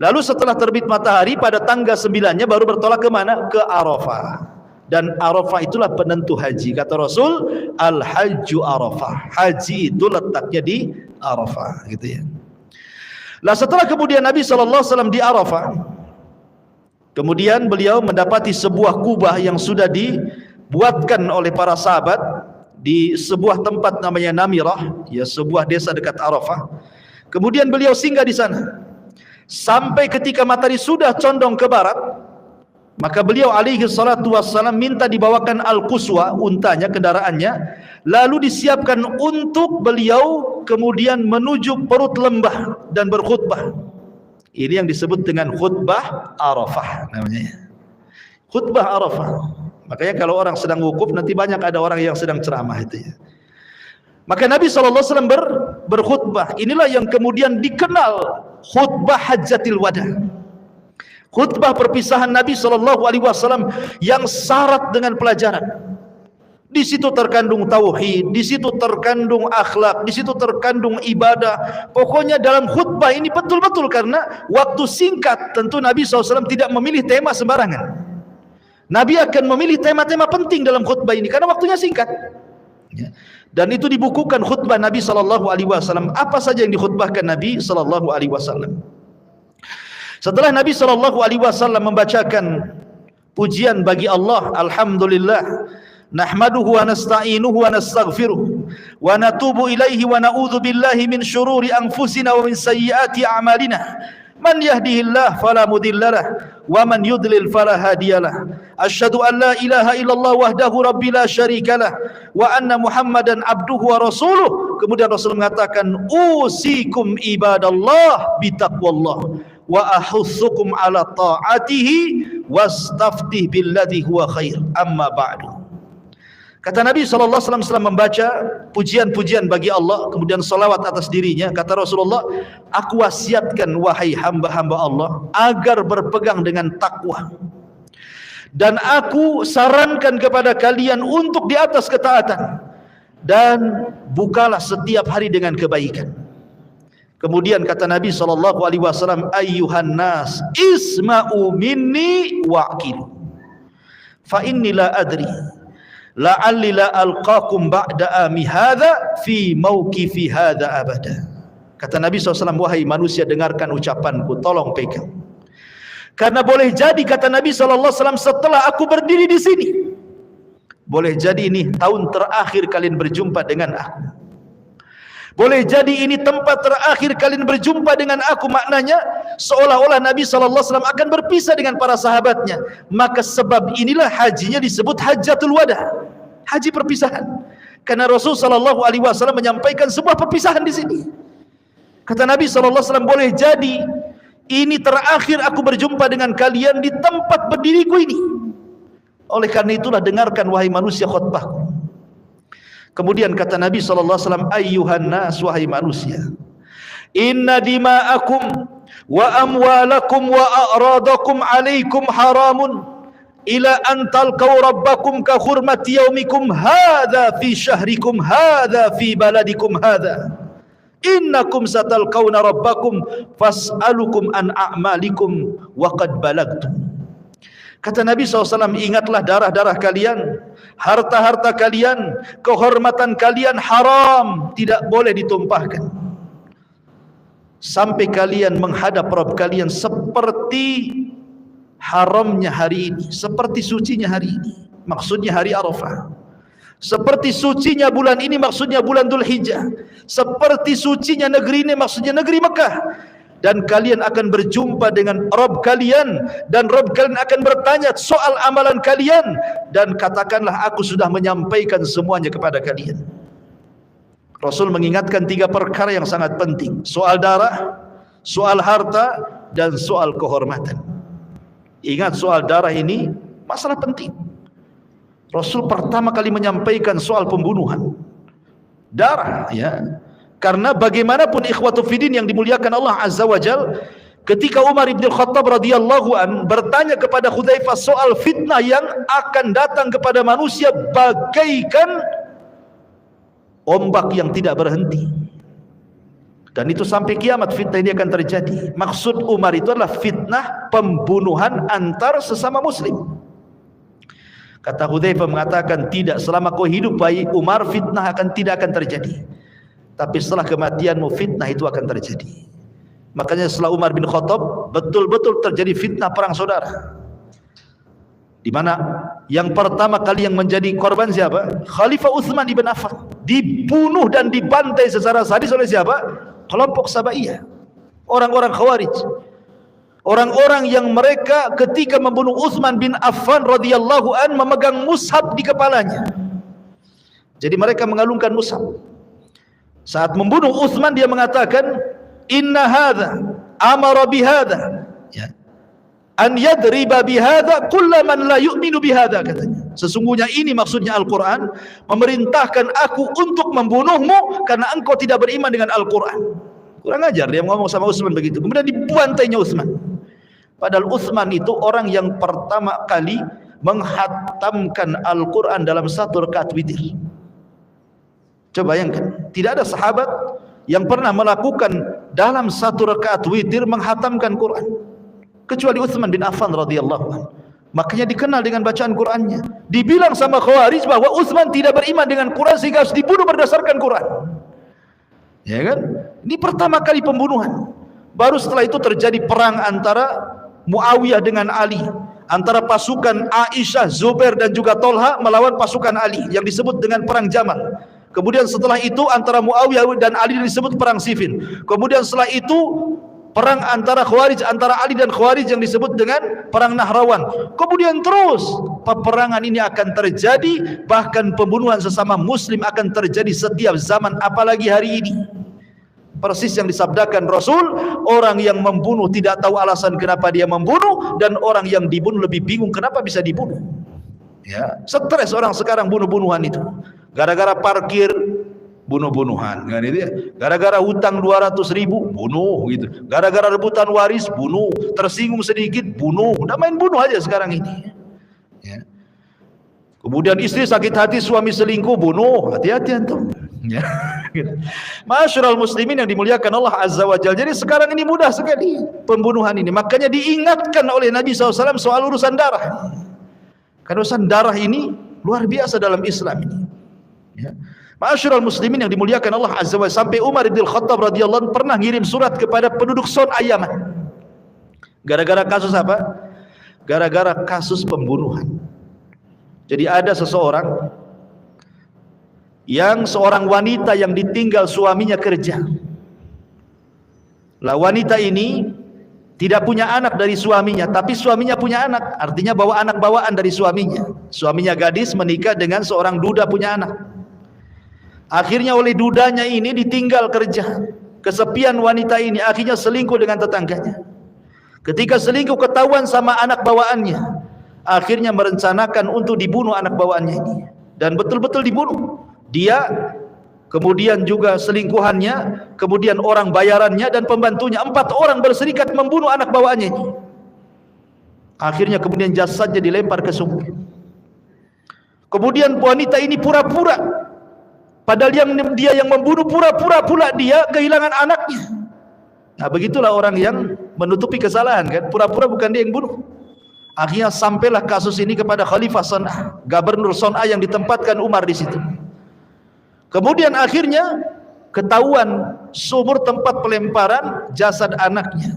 Lalu setelah terbit matahari pada tanggal 9-nya baru bertolak ke mana? Ke Arafah. Dan Arafah itulah penentu haji. Kata Rasul, Al-Hajju Arafah. Haji itu letaknya di Arafah, gitu ya. Lah setelah kemudian Nabi SAW di Arafah, kemudian beliau mendapati sebuah kubah yang sudah dibuatkan oleh para sahabat di sebuah tempat namanya Namirah, ya, sebuah desa dekat Arafah. Kemudian beliau singgah di sana. Sampai ketika matahari sudah condong ke barat, maka beliau alaihi salatu wassalam minta dibawakan al-quswa, untanya, kendaraannya, lalu disiapkan untuk beliau kemudian menuju perut lembah dan berkhutbah. Ini yang disebut dengan khutbah Arafah namanya. Khutbah Arafah. Makanya kalau orang sedang wukuf nanti banyak ada orang yang sedang ceramah itu ya. Maka Nabi SAW berkhutbah. Inilah yang kemudian dikenal khutbah Hajjatil Wada. Khutbah perpisahan Nabi SAW yang syarat dengan pelajaran. Di situ terkandung tauhid, di situ terkandung akhlak, di situ terkandung ibadah. Pokoknya dalam khutbah ini betul-betul, karena waktu singkat, tentu Nabi SAW tidak memilih tema sembarangan. Nabi akan memilih tema-tema penting dalam khutbah ini karena waktunya singkat. Ya. Dan itu dibukukan khutbah Nabi SAW. Apa saja yang dikhutbahkan Nabi SAW. Setelah Nabi SAW membacakan pujian bagi Allah, alhamdulillah, nahmaduhu wa nasta'inuhu wa nastaghfiruh wa natubu ilaihi wa na'udzu billahi min syururi anfusina wa min sayyiati a'malina. Man yahdihillahu fala mudhillalah wa man yudlil fala hadiyalah. Asyhadu an la ilaha illallah wahdahu rabbil la syarikalah wa anna Muhammadan abduhu wa rasuluh. Kemudian Rasul mengatakan, usikum ibadallah bitaqwallah wa ahussukum ala ta'atihi wastaftih billadhi huwa khair. Amma ba'du. Kata Nabi SAW setelah membaca pujian-pujian bagi Allah, kemudian salawat atas dirinya, kata Rasulullah, aku wasiatkan wahai hamba-hamba Allah agar berpegang dengan takwa, dan aku sarankan kepada kalian untuk di atas ketaatan, dan bukalah setiap hari dengan kebaikan. Kemudian kata Nabi SAW, ayyuhan nas isma'u minni wa'qilu fa inni la adri la'alli la alqakum ba'da ami hadha fi mauqifi hadha abada. Kata Nabi SAW, wahai manusia, dengarkan ucapanku, tolong pegang. Karena boleh jadi, kata Nabi SAW, setelah aku berdiri di sini, boleh jadi ini tahun terakhir kalian berjumpa dengan aku. Boleh jadi ini tempat terakhir kalian berjumpa dengan aku. Maknanya seolah-olah Nabi SAW akan berpisah dengan para sahabatnya. Maka sebab inilah hajinya disebut Hajjatul Wada, haji perpisahan. Karena Rasul SAW menyampaikan sebuah perpisahan di sini. Kata Nabi SAW, boleh jadi ini terakhir aku berjumpa dengan kalian di tempat berdiriku ini. Oleh karena itulah dengarkan wahai manusia khutbahku. Kemudian kata Nabi SAW, ayyuhan nas, wahai manusia, inna dima'akum wa amwalakum wa a'radakum alaikum haramun ila an talqaw rabbakum ka hurmati yaumikum hadha fi syahrikum hadha fi baladikum hadha. Innakum satalqawna rabbakum fas'alukum an a'malikum wa qad balagtum. Kata Nabi SAW, ingatlah darah-darah kalian, harta-harta kalian, kehormatan kalian haram, tidak boleh ditumpahkan sampai kalian menghadap Rabb kalian seperti haramnya hari ini, seperti sucinya hari ini, maksudnya hari Arafah. Seperti sucinya bulan ini, maksudnya bulan Dzulhijjah. Seperti sucinya negeri ini, maksudnya negeri Mekah. Dan kalian akan berjumpa dengan Rabb kalian, dan Rabb kalian akan bertanya soal amalan kalian, dan katakanlah aku sudah menyampaikan semuanya kepada kalian. Rasul mengingatkan 3 perkara yang sangat penting: soal darah, soal harta, dan soal kehormatan. Ingat, soal darah ini masalah penting. Rasul pertama kali menyampaikan soal pembunuhan darah, ya. Karena bagaimanapun ikhwatu fiddin yang dimuliakan Allah Azza wa Jal, ketika Umar ibn Khattab radhiyallahu an bertanya kepada Hudzaifah soal fitnah yang akan datang kepada manusia bagaikan ombak yang tidak berhenti, dan itu sampai kiamat fitnah ini akan terjadi. Maksud Umar itu adalah fitnah pembunuhan antar sesama muslim. Kata Hudzaifah mengatakan, tidak, selama kau hidup wahai Umar, fitnah tidak akan terjadi. Tapi setelah kematianmu fitnah itu akan terjadi. Makanya setelah Umar bin Khattab betul-betul terjadi fitnah perang saudara, di mana yang pertama kali yang menjadi korban siapa? Khalifah Utsman ibn Affan. Dibunuh dan dibantai secara sadis oleh siapa? Kelompok Sabaiyah, orang-orang Khawarij. Orang-orang yang mereka ketika membunuh Utsman bin Affan radhiyallahu an memegang mushaf di kepalanya. Jadi mereka mengalungkan mushaf. Saat membunuh Utsman dia mengatakan, inna hadza amara bihadza, ya, an yadriba bihadza kullaman la yu'minu bihadza, katanya. Sesungguhnya ini maksudnya Al-Quran memerintahkan aku untuk membunuhmu karena engkau tidak beriman dengan Al-Quran. Kurang ajar dia ngomong sama Utsman begitu. Kemudian dibantainya Utsman. Padahal Utsman itu orang yang pertama kali menghatamkan Al-Quran dalam 1 rakaat witir. Coba bayangkan, tidak ada sahabat yang pernah melakukan dalam 1 rakaat witir menghatamkan Quran kecuali Utsman bin Affan radhiyallahu anhu. Makanya dikenal dengan bacaan Qurannya. Dibilang sama Khawarij bahwa Utsman tidak beriman dengan Quran sehingga harus dibunuh berdasarkan Quran. Ya kan? Ini pertama kali pembunuhan. Baru setelah itu terjadi perang antara Muawiyah dengan Ali, antara pasukan Aisyah, Zubair dan juga Tolha melawan pasukan Ali yang disebut dengan perang Jamal. Kemudian setelah itu antara Muawiyah dan Ali disebut perang Siffin. Kemudian setelah itu perang antara Khawarij, antara Ali dan Khawarij yang disebut dengan perang Nahrawan. Kemudian terus peperangan ini akan terjadi, bahkan pembunuhan sesama muslim akan terjadi setiap zaman, apalagi hari ini. Persis yang disabdakan Rasul, orang yang membunuh tidak tahu alasan kenapa dia membunuh, dan orang yang dibunuh lebih bingung kenapa bisa dibunuh. Ya, stres orang sekarang bunuh-bunuhan itu. Gara-gara parkir bunuh-bunuhan, kan itu ya. Gara-gara hutang 200.000 bunuh gitu. Gara-gara rebutan waris bunuh, tersinggung sedikit bunuh. Udah main bunuh aja sekarang ini. Ya. Kemudian istri sakit hati suami selingkuh bunuh. Hati-hati antum. Ya. Masyarul muslimin yang dimuliakan Allah Azza wa Jalla. Jadi sekarang ini mudah sekali pembunuhan ini. Makanya diingatkan oleh Nabi SAW soal urusan darah. Karena urusan darah ini luar biasa dalam Islam ini. Ya. Masyarul muslimin yang dimuliakan Allah Azza wa Jalla, sampai Umar bin Khattab radhiyallahu anhu pernah ngirim surat kepada penduduk Son'a Yaman. Gara-gara kasus apa? Gara-gara kasus pembunuhan. Jadi ada seseorang yang seorang wanita yang ditinggal suaminya kerja. Lah wanita ini tidak punya anak dari suaminya, tapi suaminya punya anak. Artinya bawa anak bawaan dari suaminya. Suaminya gadis menikah dengan seorang duda punya anak. Akhirnya oleh dudanya ini ditinggal kerja. Kesepian wanita ini, akhirnya selingkuh dengan tetangganya. Ketika selingkuh ketahuan sama anak bawaannya, akhirnya merencanakan untuk dibunuh anak bawaannya ini. Dan betul-betul dibunuh. Dia, kemudian juga selingkuhannya, kemudian orang bayarannya dan pembantunya. 4 orang berserikat membunuh anak bawaannya ini. Akhirnya kemudian jasadnya dilempar ke sungai. Kemudian wanita ini pura-pura, padahal dia yang membunuh, pura-pura pula dia kehilangan anaknya. Nah begitulah orang yang menutupi kesalahan kan, pura-pura bukan dia yang bunuh. Akhirnya sampailah kasus ini kepada Khalifah Son'a, Gubernur Son'a yang ditempatkan Umar di situ. Kemudian akhirnya ketahuan sumur tempat pelemparan jasad anaknya.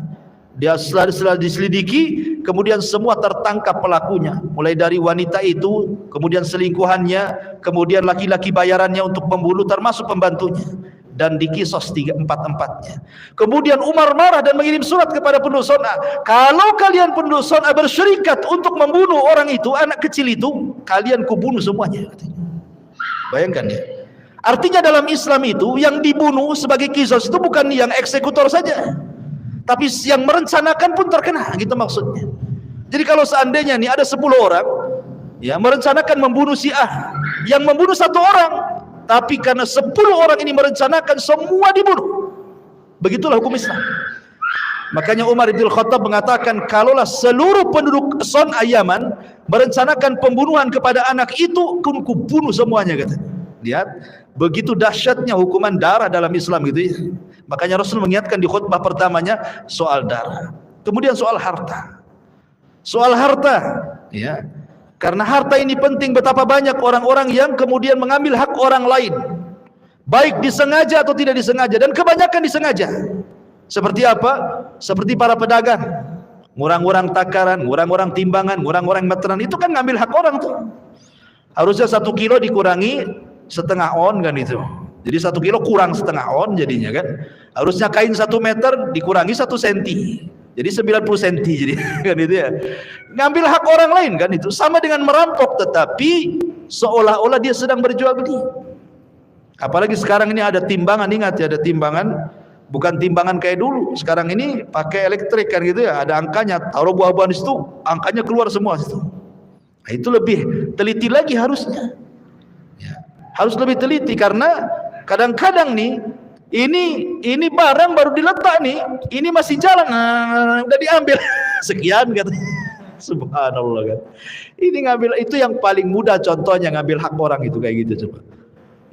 Dia setelah diselidiki, kemudian semua tertangkap pelakunya. Mulai dari wanita itu, kemudian selingkuhannya, kemudian laki-laki bayarannya untuk membunuh, termasuk pembantunya. Dan dikisos 4-4-nya. Kemudian Umar marah dan mengirim surat kepada penduduk Son'a. Kalau kalian penduduk Son'a bersyirikat untuk membunuh orang itu, anak kecil itu, kalian kubunuh semuanya. Bayangkan ya. Artinya dalam Islam itu yang dibunuh sebagai kisos itu bukan yang eksekutor saja, tapi yang merencanakan pun terkena, gitu maksudnya. Jadi kalau seandainya nih ada 10 orang ya merencanakan membunuh si A, yang membunuh 1 orang, tapi karena 10 orang ini merencanakan, semua dibunuh. Begitulah hukum Islam. Makanya Umar bin Khattab mengatakan, kalaulah seluruh penduduk Son'a Yaman merencanakan pembunuhan kepada anak itu, ku bunuh semuanya, katanya. Lihat, begitu dahsyatnya hukuman darah dalam Islam gitu ya. Makanya Rasul mengingatkan di khutbah pertamanya soal darah. Kemudian soal harta. Soal harta, ya. Karena harta ini penting, betapa banyak orang-orang yang kemudian mengambil hak orang lain. Baik disengaja atau tidak disengaja, dan kebanyakan disengaja. Seperti apa? Seperti para pedagang. Ngurang-ngurang takaran, ngurang-ngurang timbangan, ngurang-ngurang meteran, itu kan ngambil hak orang tuh. Harusnya 1 kilo dikurangi setengah on kan itu. Jadi 1 kilo kurang setengah on jadinya kan. Harusnya kain 1 meter dikurangi 1 senti. Jadi 90 senti jadi kan itu ya. Ngambil hak orang lain kan itu. Sama dengan merampok, tetapi seolah-olah dia sedang berjual beli. Apalagi sekarang ini ada timbangan, ingat ya, ada timbangan, bukan timbangan kayak dulu. Sekarang ini pakai elektrik kan gitu ya. Ada angkanya, taruh buah-buahan di situ, angkanya keluar semua situ. Nah, itu lebih teliti lagi harusnya. Harus lebih teliti, karena kadang-kadang nih ini barang baru diletak nih, ini masih jalan, udah diambil sekian kata. Subhanallah kan. Ini ngambil, itu yang paling mudah contohnya ngambil hak orang itu kayak gitu coba.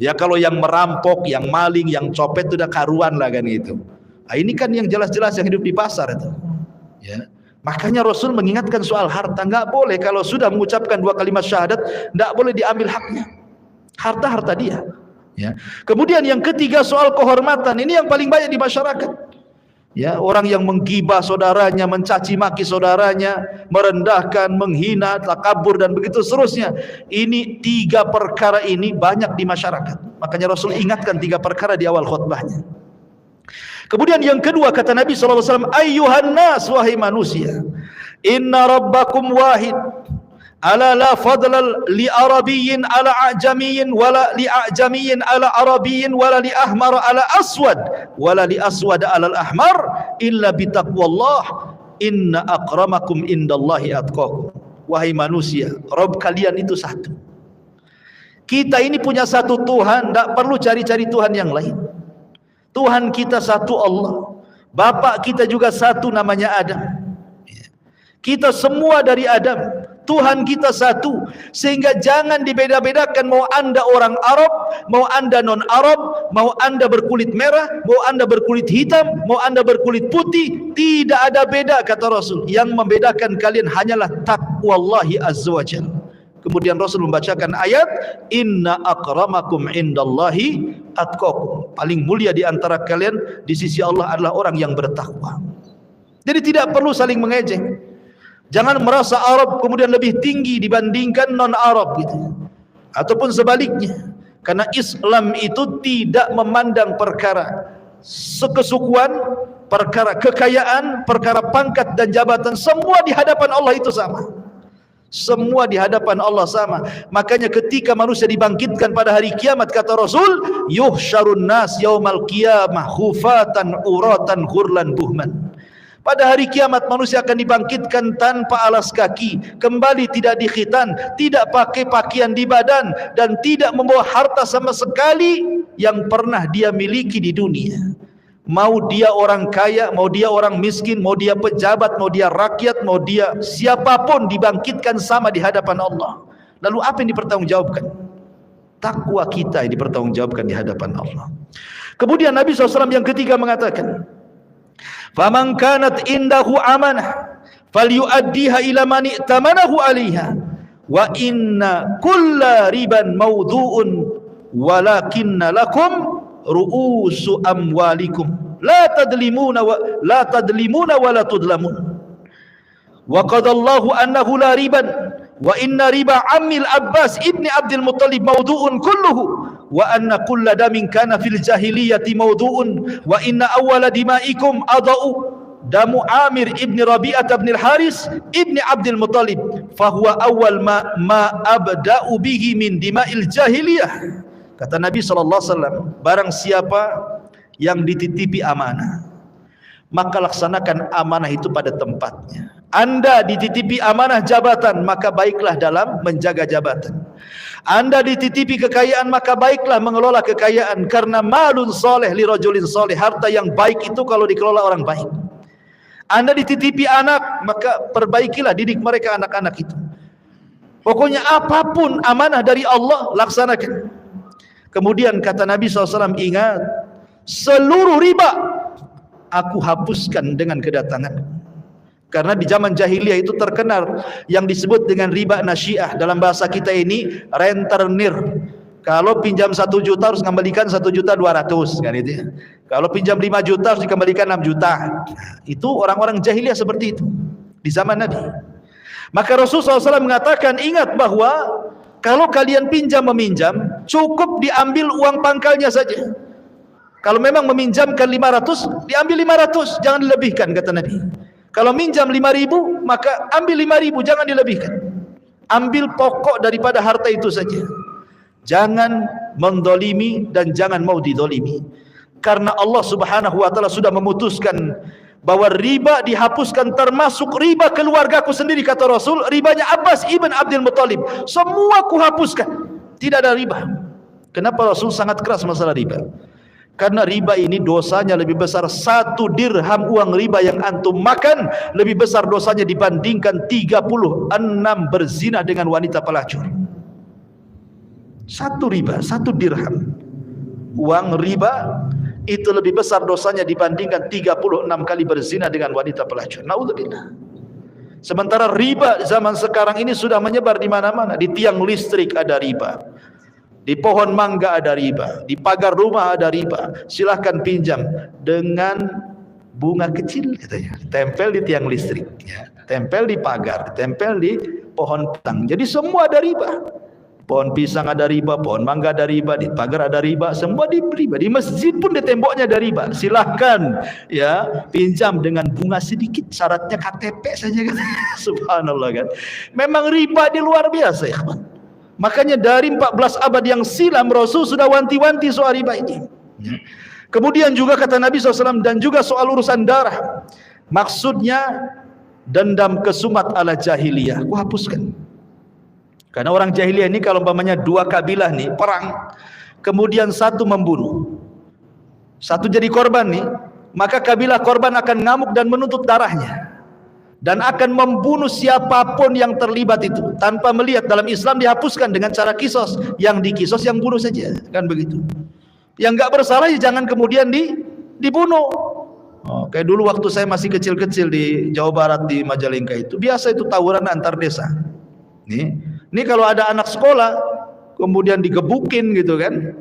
Ya kalau yang merampok, yang maling, yang copet itu udah karuan lah kan gitu. Nah, ini kan yang jelas-jelas yang hidup di pasar itu. Ya. Makanya Rasul mengingatkan soal harta, nggak boleh kalau sudah mengucapkan 2 kalimat syahadat, nggak boleh diambil haknya. Harta dia. Ya. Kemudian yang ketiga soal kehormatan, ini yang paling banyak di masyarakat. Ya, orang yang menggibah saudaranya, mencaci maki saudaranya, merendahkan, menghina, takabur dan begitu seterusnya. Ini 3 perkara ini banyak di masyarakat. Makanya Rasul ingatkan 3 perkara di awal khutbahnya. Kemudian yang kedua kata Nabi SAW, ayyuhan nas, wahai manusia, inna rabbakum wahid, ala la fadla li arabiyyin ala a'jamiyyin, wala li a'jamiyyin ala arabiyyin, wala li ahmar ala aswad, wala li aswad ala al-ahmar, illa bitaqwallah, inna akramakum indallahi atqakum. Wahai manusia, Rabb kalian itu satu. Kita ini punya satu Tuhan, tak perlu cari-cari Tuhan yang lain. Tuhan kita satu Allah. Bapak kita juga satu, namanya Adam. Kita semua dari Adam. Tuhan kita satu. Sehingga jangan dibeda-bedakan, mau anda orang Arab, mau anda non-Arab, mau anda berkulit merah, mau anda berkulit hitam, mau anda berkulit putih. Tidak ada beda kata Rasul. Yang membedakan kalian hanyalah taqwallahi azza wa jalla. Kemudian Rasul membacakan ayat, inna akramakum indallahi atqakum. Paling mulia di antara kalian di sisi Allah adalah orang yang bertakwa. Jadi tidak perlu saling mengejek. Jangan merasa Arab kemudian lebih tinggi dibandingkan non-Arab gitu. Ataupun sebaliknya. Karena Islam itu tidak memandang perkara kesukuan, perkara kekayaan, perkara pangkat dan jabatan, semua di hadapan Allah itu sama. Semua di hadapan Allah sama. Makanya ketika manusia dibangkitkan pada hari kiamat kata Rasul, yuhsyarun nas yaumal qiyamah khufatan uratan ghurlan buhman. Pada hari kiamat manusia akan dibangkitkan tanpa alas kaki, kembali tidak dikhitan, tidak pakai pakaian di badan, dan tidak membawa harta sama sekali yang pernah dia miliki di dunia. Mau dia orang kaya, mau dia orang miskin, mau dia pejabat, mau dia rakyat, mau dia siapapun, dibangkitkan sama di hadapan Allah. Lalu apa yang dipertanggungjawabkan? Takwa kita yang dipertanggungjawabkan di hadapan Allah. Kemudian Nabi SAW yang ketiga mengatakan, faman kanat indahu amanah falyuaddiha ila man i'tamanahu 'alaiha wa inna kulla riban mawdu'un walakinna lakum ru'usu amwalikum la tadlimuna wa la tudlamun. Wa qadallahu annahu la riban wa inna riba ammil Abbas ibni Abdul Muttalib mawdu'un kulluhu wa anna kulla damin kana fil jahiliyati mawdu'un wa inna awwala dima'ikum adau damu Amir ibni Rabi'ah ibn al-Haris ibni Abdul Muttalib fahuwa awwal ma abda'u bihi min dima'il jahiliyah. Kata Nabi SAW, barang siapa yang dititipi amanah, maka laksanakan amanah itu pada tempatnya. Anda dititipi amanah jabatan, maka baiklah dalam menjaga jabatan. Anda dititipi kekayaan, maka baiklah mengelola kekayaan. Karena malun soleh li rajulin soleh, harta yang baik itu kalau dikelola orang baik. Anda dititipi anak, maka perbaikilah, didik mereka anak-anak itu. Pokoknya apapun amanah dari Allah, laksanakan. Kemudian kata Nabi SAW, ingat, seluruh riba aku hapuskan dengan kedatangan. Karena di zaman jahiliyah itu terkenal yang disebut dengan riba nasiah. Dalam bahasa kita ini rentenir. Kalau pinjam 1 juta harus kembalikan 1.200.000 kan itu ya. Kalau pinjam 5 juta harus dikembalikan 6 juta. Itu orang-orang jahiliyah seperti itu di zaman Nabi. Maka Rasulullah SAW mengatakan, ingat bahwa kalau kalian pinjam-meminjam, cukup diambil uang pangkalnya saja. Kalau memang meminjamkan 500, diambil 500, jangan dilebihkan kata Nabi. Kalau minjam 5.000, maka ambil 5.000, jangan dilebihkan. Ambil pokok daripada harta itu saja. Jangan mendolimi dan jangan mau didolimi. Karena Allah Subhanahu wa ta'ala sudah memutuskan bahwa riba dihapuskan, termasuk riba keluargaku sendiri kata Rasul, ribanya Abbas ibn Abdul Muttalib, semua kuhapuskan, tidak ada riba. Kenapa Rasul sangat keras masalah riba? Karena riba ini dosanya lebih besar, 1 dirham uang riba yang antum makan lebih besar dosanya dibandingkan 36 berzina dengan wanita pelacur. 1 riba, 1 dirham uang riba itu lebih besar dosanya dibandingkan 36 kali berzina dengan wanita pelacur. Naudzubillah. Sementara riba zaman sekarang ini sudah menyebar di mana-mana. Di tiang listrik ada riba, di pohon mangga ada riba, di pagar rumah ada riba. Silahkan pinjam dengan bunga kecil katanya, tempel di tiang listrik ya, tempel di pagar, tempel di pohon petang. Jadi semua ada riba. Pohon pisang ada riba, pohon mangga ada riba, di pagar ada riba, semua diberi riba. Di masjid pun di temboknya ada riba. Silahkan ya pinjam dengan bunga sedikit, syaratnya KTP saja kan. Subhanallah kan. Memang riba di luar biasa ya. Makanya dari 14 abad yang silam Rasul sudah wanti-wanti soal riba ini. Kemudian juga kata Nabi SAW, dan juga soal urusan darah. Maksudnya dendam kesumat ala jahiliyah, aku hapuskan. Karena orang jahiliyah ini kalau umpamanya dua kabilah nih perang, kemudian satu membunuh, satu jadi korban nih, maka kabilah korban akan ngamuk dan menuntut darahnya, dan akan membunuh siapapun yang terlibat itu tanpa melihat. Dalam Islam dihapuskan dengan cara kisos, yang dikisos yang bunuh saja, kan begitu. Yang nggak bersalah ya jangan kemudian dibunuh. Kayak dulu waktu saya masih kecil-kecil di Jawa Barat di Majalengka itu biasa itu tawuran antar desa. Ini kalau ada anak sekolah kemudian digebukin gitu kan,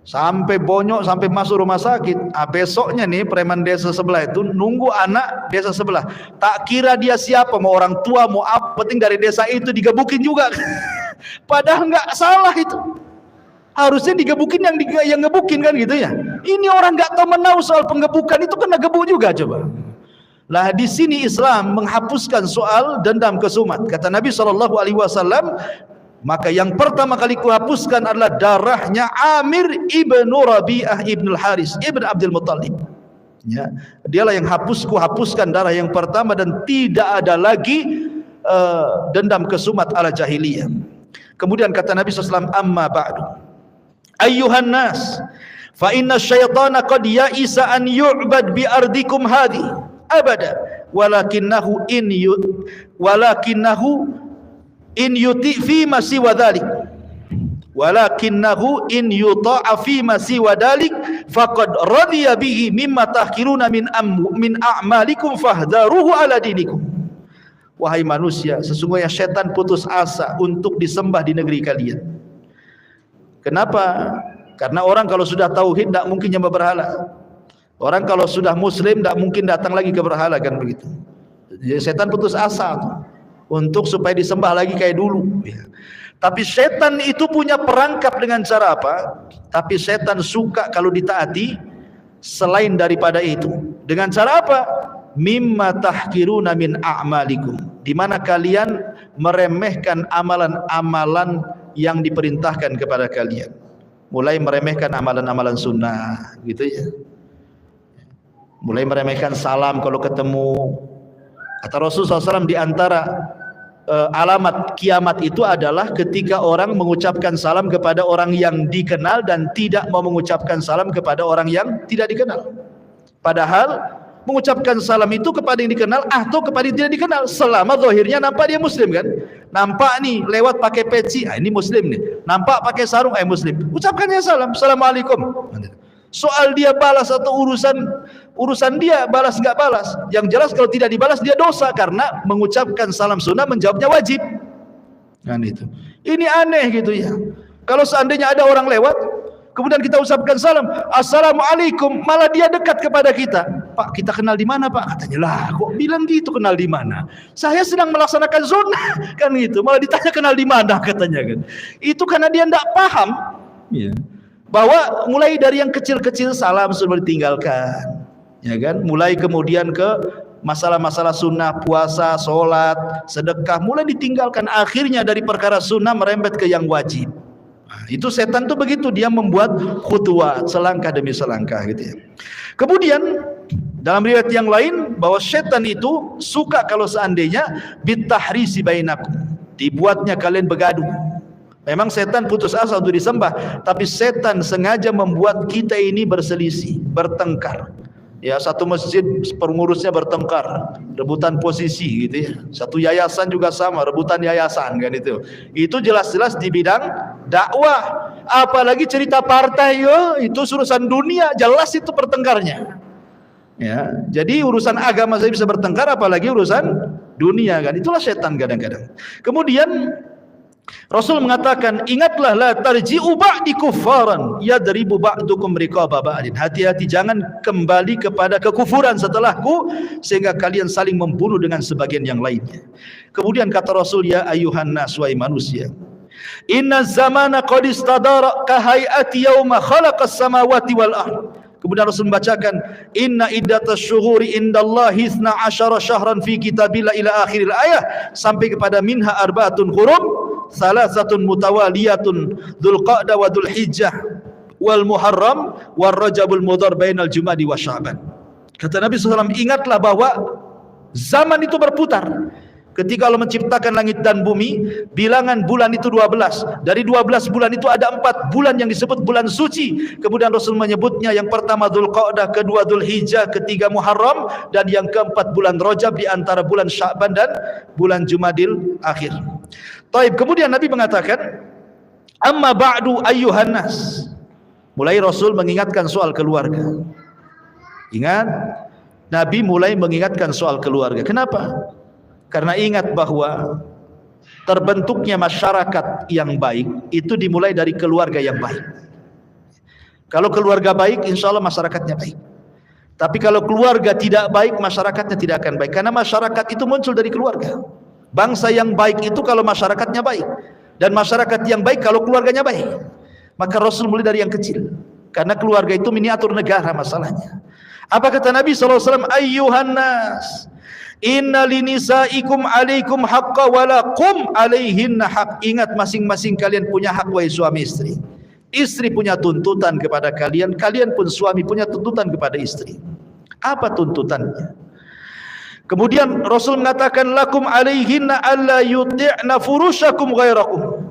sampai bonyok, sampai masuk rumah sakit. Besoknya nih preman desa sebelah itu nunggu anak desa sebelah. Tak kira dia siapa, mau orang tua, mau apa, penting dari desa itu digebukin juga. Padahal nggak salah itu. Harusnya digebukin yang ngebukin kan gitu ya. Ini orang nggak tahu menahu soal penggebukan, itu kena gebuk juga coba. Lah di sini Islam menghapuskan soal dendam kesumat. Kata Nabi SAW, maka yang pertama kali kuhapuskan adalah darahnya Amir ibnu Rabi'ah ibnu Haris ibnu Abdul Muttalib. Ya, dialah yang kuhapuskan darah yang pertama, dan tidak ada lagi dendam kesumat ala jahiliyah. Kemudian kata Nabi SAW, amma ba'du ayyuhan nas, fa inna syaitana qad ya'isa an yu'bad bi ardikum hadhi abada walakinahu in yuti fi ma siwa dhalik walakinahu in yuta'a fi ma siwa dhalik faqad radiya bihi mimma tahkiruna min a'malikum fahdharuhu ala dinikum. Wahai manusia, sesungguhnya syaitan putus asa untuk disembah di negeri kalian. Kenapa? Karena orang kalau sudah tauhid tidak mungkin nyembah berhala. Orang kalau sudah muslim tidak mungkin datang lagi ke berhala, kan begitu. Jadi setan putus asa untuk supaya disembah lagi kayak dulu. Tapi setan itu punya perangkap dengan cara apa? Tapi setan suka kalau ditaati selain daripada itu. Dengan cara apa? Mimma tahkiruna min a'malikum, di mana kalian meremehkan amalan-amalan yang diperintahkan kepada kalian. Mulai meremehkan amalan-amalan sunnah gitu ya. Mulai meremehkan salam kalau ketemu. Kata Rasulullah SAW, di antara alamat kiamat itu adalah ketika orang mengucapkan salam kepada orang yang dikenal dan tidak mau mengucapkan salam kepada orang yang tidak dikenal. Padahal mengucapkan salam itu kepada yang dikenal atau kepada yang tidak dikenal, selama zahirnya nampak dia muslim kan. Nampak nih lewat pakai peci, ini muslim nih. Nampak pakai sarung, muslim. Ucapkannya salam, assalamualaikum. Soal dia balas atau urusan dia balas nggak balas, yang jelas kalau tidak dibalas dia dosa, karena mengucapkan salam sunnah menjawabnya wajib kan itu. Ini aneh gitu ya. Kalau seandainya ada orang lewat kemudian kita ucapkan salam assalamualaikum, malah dia dekat kepada kita. Pak, kita kenal di mana Pak? Katanya, lah kok bilang gitu, kenal di mana? Saya sedang melaksanakan sunnah kan gitu, malah ditanya kenal di mana katanya kan. Itu karena dia tidak paham ya, bahwa mulai dari yang kecil-kecil salam sudah ditinggalkan ya kan, mulai kemudian ke masalah-masalah sunnah, puasa, sholat, sedekah mulai ditinggalkan, akhirnya dari perkara sunnah merembet ke yang wajib. Nah, itu setan tuh begitu, dia membuat khutuwat, selangkah demi selangkah gitu ya. Kemudian dalam riwayat yang lain bahwa setan itu suka kalau seandainya bitahrisi bainakum, dibuatnya kalian bergaduh. Memang setan putus asa untuk disembah, tapi setan sengaja membuat kita ini berselisih, bertengkar. Ya, satu masjid pengurusnya bertengkar, rebutan posisi gitu ya. Satu yayasan juga sama, rebutan yayasan kan itu. Itu jelas-jelas di bidang dakwah. Apalagi cerita partai, itu urusan dunia, jelas itu pertengkarnya. Ya, jadi urusan agama saya bisa bertengkar, apalagi urusan dunia kan. Itulah setan kadang-kadang. Kemudian Rasul mengatakan, ingatlah la tarji'u ba'di kuffaran yadribu ba'dukum riqaba ba'din. Hati-hati jangan kembali kepada kekufuran setelahku sehingga kalian saling membunuh dengan sebagian yang lainnya. Kemudian kata Rasul, ya ayuhan nas, wahai manusia, Inna zamana qad istadara ka hayati yauma khalaqas samawati wal ardh. Kemudian Rasul membacakan inna iddatash syuhuri indallahi 12 syahran fi kitabillah ila akhiril ayah sampai kepada minha arba'atun hurum salasatun mutawaliyatun dzulqa'dah wa dzulhijjah wal muharram war rajabul mudhar bainal jumadi wa sya'ban. Kata Nabi SAW, ingatlah bahwa zaman itu berputar. Ketika Allah menciptakan langit dan bumi, bilangan bulan itu 12. Dari 12 bulan itu ada 4 bulan yang disebut bulan suci. Kemudian Rasul menyebutnya yang pertama Dzulqa'dah, kedua Dzulhijjah, ketiga Muharram, dan yang keempat bulan Rajab di antara bulan Sya'ban dan bulan Jumadil akhir. Taib, kemudian Nabi mengatakan, amma ba'du ayyuhan nas. Mulai Rasul mengingatkan soal keluarga. Ingat, Nabi mulai mengingatkan soal keluarga. Kenapa? Karena ingat bahwa terbentuknya masyarakat yang baik itu dimulai dari keluarga yang baik. Kalau keluarga baik, insya Allah masyarakatnya baik. Tapi kalau keluarga tidak baik, masyarakatnya tidak akan baik. Karena masyarakat itu muncul dari keluarga. Bangsa yang baik itu kalau masyarakatnya baik. Dan masyarakat yang baik kalau keluarganya baik. Maka Rasul mulai dari yang kecil. Karena keluarga itu miniatur negara masalahnya. Apa kata Nabi SAW? Ayyuhan nas, inna linisaikum alaikum haqqa walakum alaihinna haq. Ingat, masing-masing kalian punya hak, wahai suami istri. Istri punya tuntutan kepada kalian, kalian pun suami punya tuntutan kepada istri. Apa tuntutannya? Kemudian Rasul mengatakan lakum alaihinna alla yuti'na furushakum ghairakum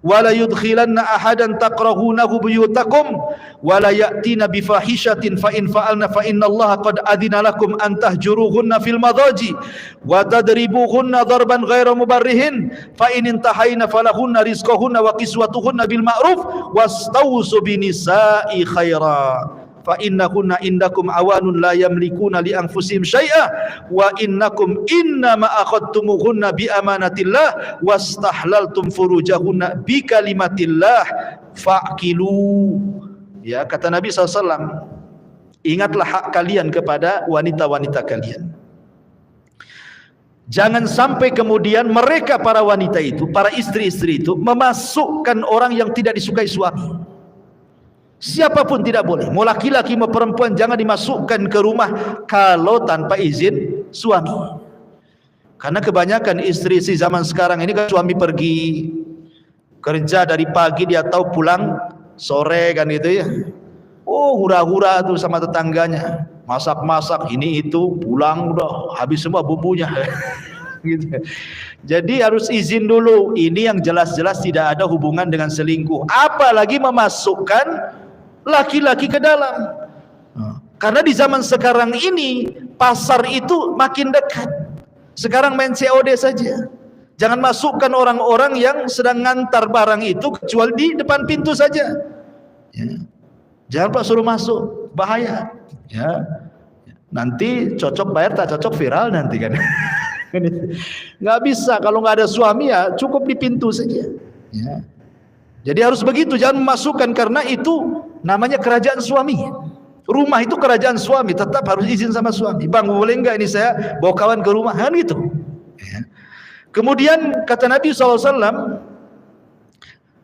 wala yudkhilanna ahadan takrahunahu buyutakum wala ya'tina bifahishatin fa in fa'alna fa innallaha qad adina lakum an tahjuruhunna fil madaji wa tadribuhunna darban ghaira mubarrihin fa in intahayna falahunna rizquhunna wa kiswatuhunna bil ma'ruf wastausu binisa'i khaira fa innahunna indakum awanun la yamlikuna li anfusihim syai'a wa innakum innama akhadtumuhunna bi amanatillah wastahlaltum furujahunna bi kalimatillah fa'kilu. Ya, kata Nabi SAW, ingatlah hak kalian kepada wanita-wanita kalian. Jangan sampai kemudian mereka, para wanita itu, para istri-istri itu memasukkan orang yang tidak disukai suami. Siapapun tidak boleh, mau laki-laki mau perempuan, jangan dimasukkan ke rumah kalau tanpa izin suami. Karena kebanyakan istri-istri zaman sekarang ini kan suami pergi kerja dari pagi, dia tahu pulang sore kan gitu ya. Oh, hura-hura tuh sama tetangganya, masak-masak ini itu, pulang udah habis semua bumbunya. Gitu. Jadi harus izin dulu. Ini yang jelas-jelas tidak ada hubungan dengan selingkuh, apalagi memasukkan laki-laki ke dalam. Karena di zaman sekarang ini pasar itu makin dekat. Sekarang main COD saja. Jangan masukkan orang-orang yang sedang ngantar barang itu kecuali di depan pintu saja. Ya. Jangan Pak suruh masuk, bahaya. Ya. Nanti cocok bayar, tak cocok viral nanti kan. Nggak bisa, kalau nggak ada suami ya cukup di pintu saja. Ya. Jadi harus begitu, jangan memasukkan, karena itu namanya kerajaan suami. Rumah itu kerajaan suami, tetap harus izin sama suami. Bang, boleh enggak ini saya bawa kawan ke rumah, kan gitu. Ya. Kemudian kata Nabi SAW,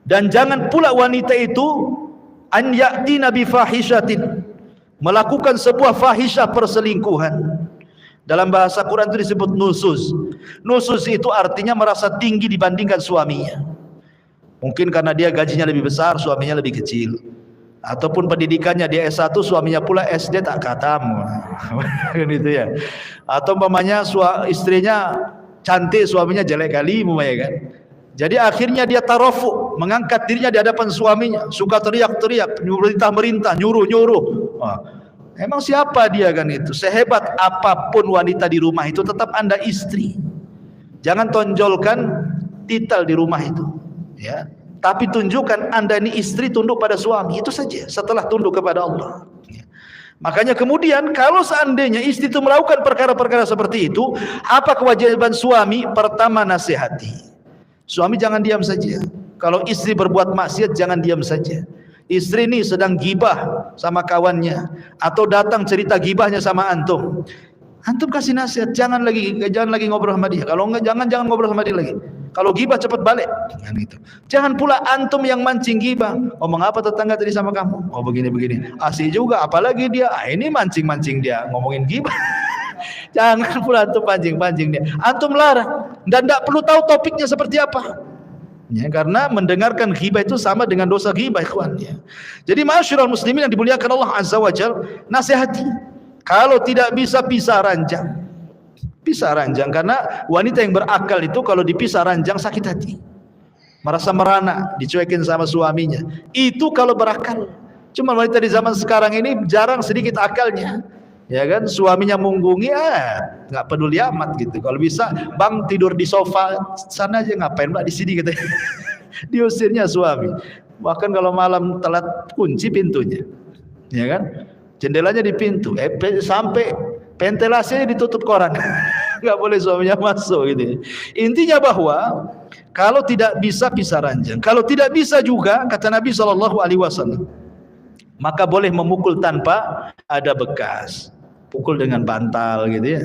dan jangan pula wanita itu an ya'tina bi fahishatin, melakukan sebuah fahisyah, perselingkuhan. Dalam bahasa Quran itu disebut nusus. Nusus itu artinya merasa tinggi dibandingkan suaminya. Mungkin karena dia gajinya lebih besar, suaminya lebih kecil. Ataupun pendidikannya dia S1, suaminya pula SD tak khatam. Gitu ya. Atau umpamanya istrinya cantik, suaminya jelek kali umpamanya kan. Jadi akhirnya dia tarofu, mengangkat dirinya di hadapan suaminya, suka teriak-teriak, merintah-merintah, nyuruh-nyuruh. Emang siapa dia kan itu? Sehebat apapun wanita di rumah itu, tetap Anda istri. Jangan tonjolkan titel di rumah itu. Ya, tapi tunjukkan Anda ini istri, tunduk pada suami, itu saja. Setelah tunduk kepada Allah. Ya. Makanya kemudian kalau seandainya istri itu melakukan perkara-perkara seperti itu, apa kewajiban suami? Pertama, nasihati. Suami jangan diam saja. Kalau istri berbuat maksiat, jangan diam saja. Istri ini sedang gibah sama kawannya, atau datang cerita gibahnya sama antum, Antum kasih nasihat, jangan lagi ngobrol sama dia. Kalau enggak jangan ngobrol sama dia lagi. Kalau gibah cepat balik. Kan gitu. Jangan pula antum yang mancing gibah. Ngomong apa tetangga tadi sama kamu? Oh begini. Asik juga, apalagi dia. Ini mancing dia ngomongin gibah. Jangan pula antum pancing dia. Antum larang dan tidak perlu tahu topiknya seperti apa. Ya, karena mendengarkan ghibah itu sama dengan dosa ghibah, ikhwan. Ya. Jadi ma'asyiral muslimin yang dimuliakan Allah Azza wa Jalla, nasihati. Kalau tidak bisa pisah ranjang. Pisah ranjang, karena wanita yang berakal itu kalau dipisah ranjang sakit hati. Merasa merana, dicuekin sama suaminya. Itu kalau berakal. Cuma wanita di zaman sekarang ini jarang sedikit akalnya. Ya kan, suaminya munggungi, nggak peduli amat gitu. Kalau bisa, bang tidur di sofa sana aja, ngapain mbak di sini gitu. Diusirnya suami. Bahkan kalau malam telat kunci pintunya, ya kan, jendelanya di pintu, sampai ventilasinya ditutup koran, nggak boleh suaminya masuk gitu. Intinya bahwa kalau tidak bisa pisah ranjang, kalau tidak bisa juga kata Nabi SAW, maka boleh memukul tanpa ada bekas. Pukul dengan bantal gitu ya.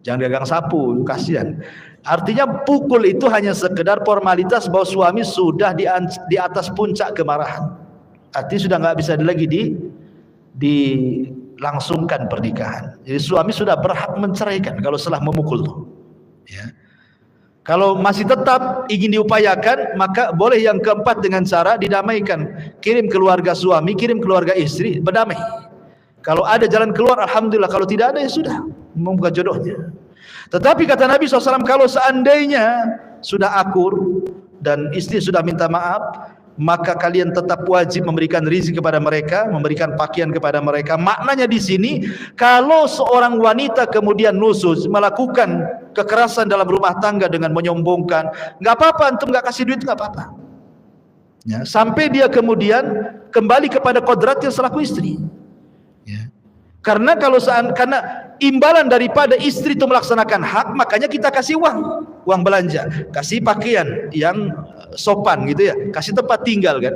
Jangan gagang sapu, kasihan. Artinya pukul itu hanya sekedar formalitas bahwa suami sudah di atas puncak kemarahan. Artinya sudah nggak bisa lagi dilangsungkan pernikahan. Jadi suami sudah berhak menceraikan kalau setelah memukul tuh. Ya. Kalau masih tetap ingin diupayakan, maka boleh yang keempat dengan cara didamaikan. Kirim keluarga suami, kirim keluarga istri, berdamai. Kalau ada jalan keluar, alhamdulillah. Kalau tidak ada, ya sudah, membuka jodohnya. Tetapi kata Nabi SAW, kalau seandainya sudah akur dan istri sudah minta maaf, maka kalian tetap wajib memberikan rezeki kepada mereka, memberikan pakaian kepada mereka. Maknanya di sini, kalau seorang wanita kemudian nusus, melakukan kekerasan dalam rumah tangga dengan menyombongkan, nggak apa-apa, antum nggak kasih duit, nggak apa-apa. Ya, sampai dia kemudian kembali kepada kodratnya selaku istri. Ya. Karena karena imbalan daripada istri itu melaksanakan hak, makanya kita kasih uang belanja, kasih pakaian yang sopan gitu ya, kasih tempat tinggal kan.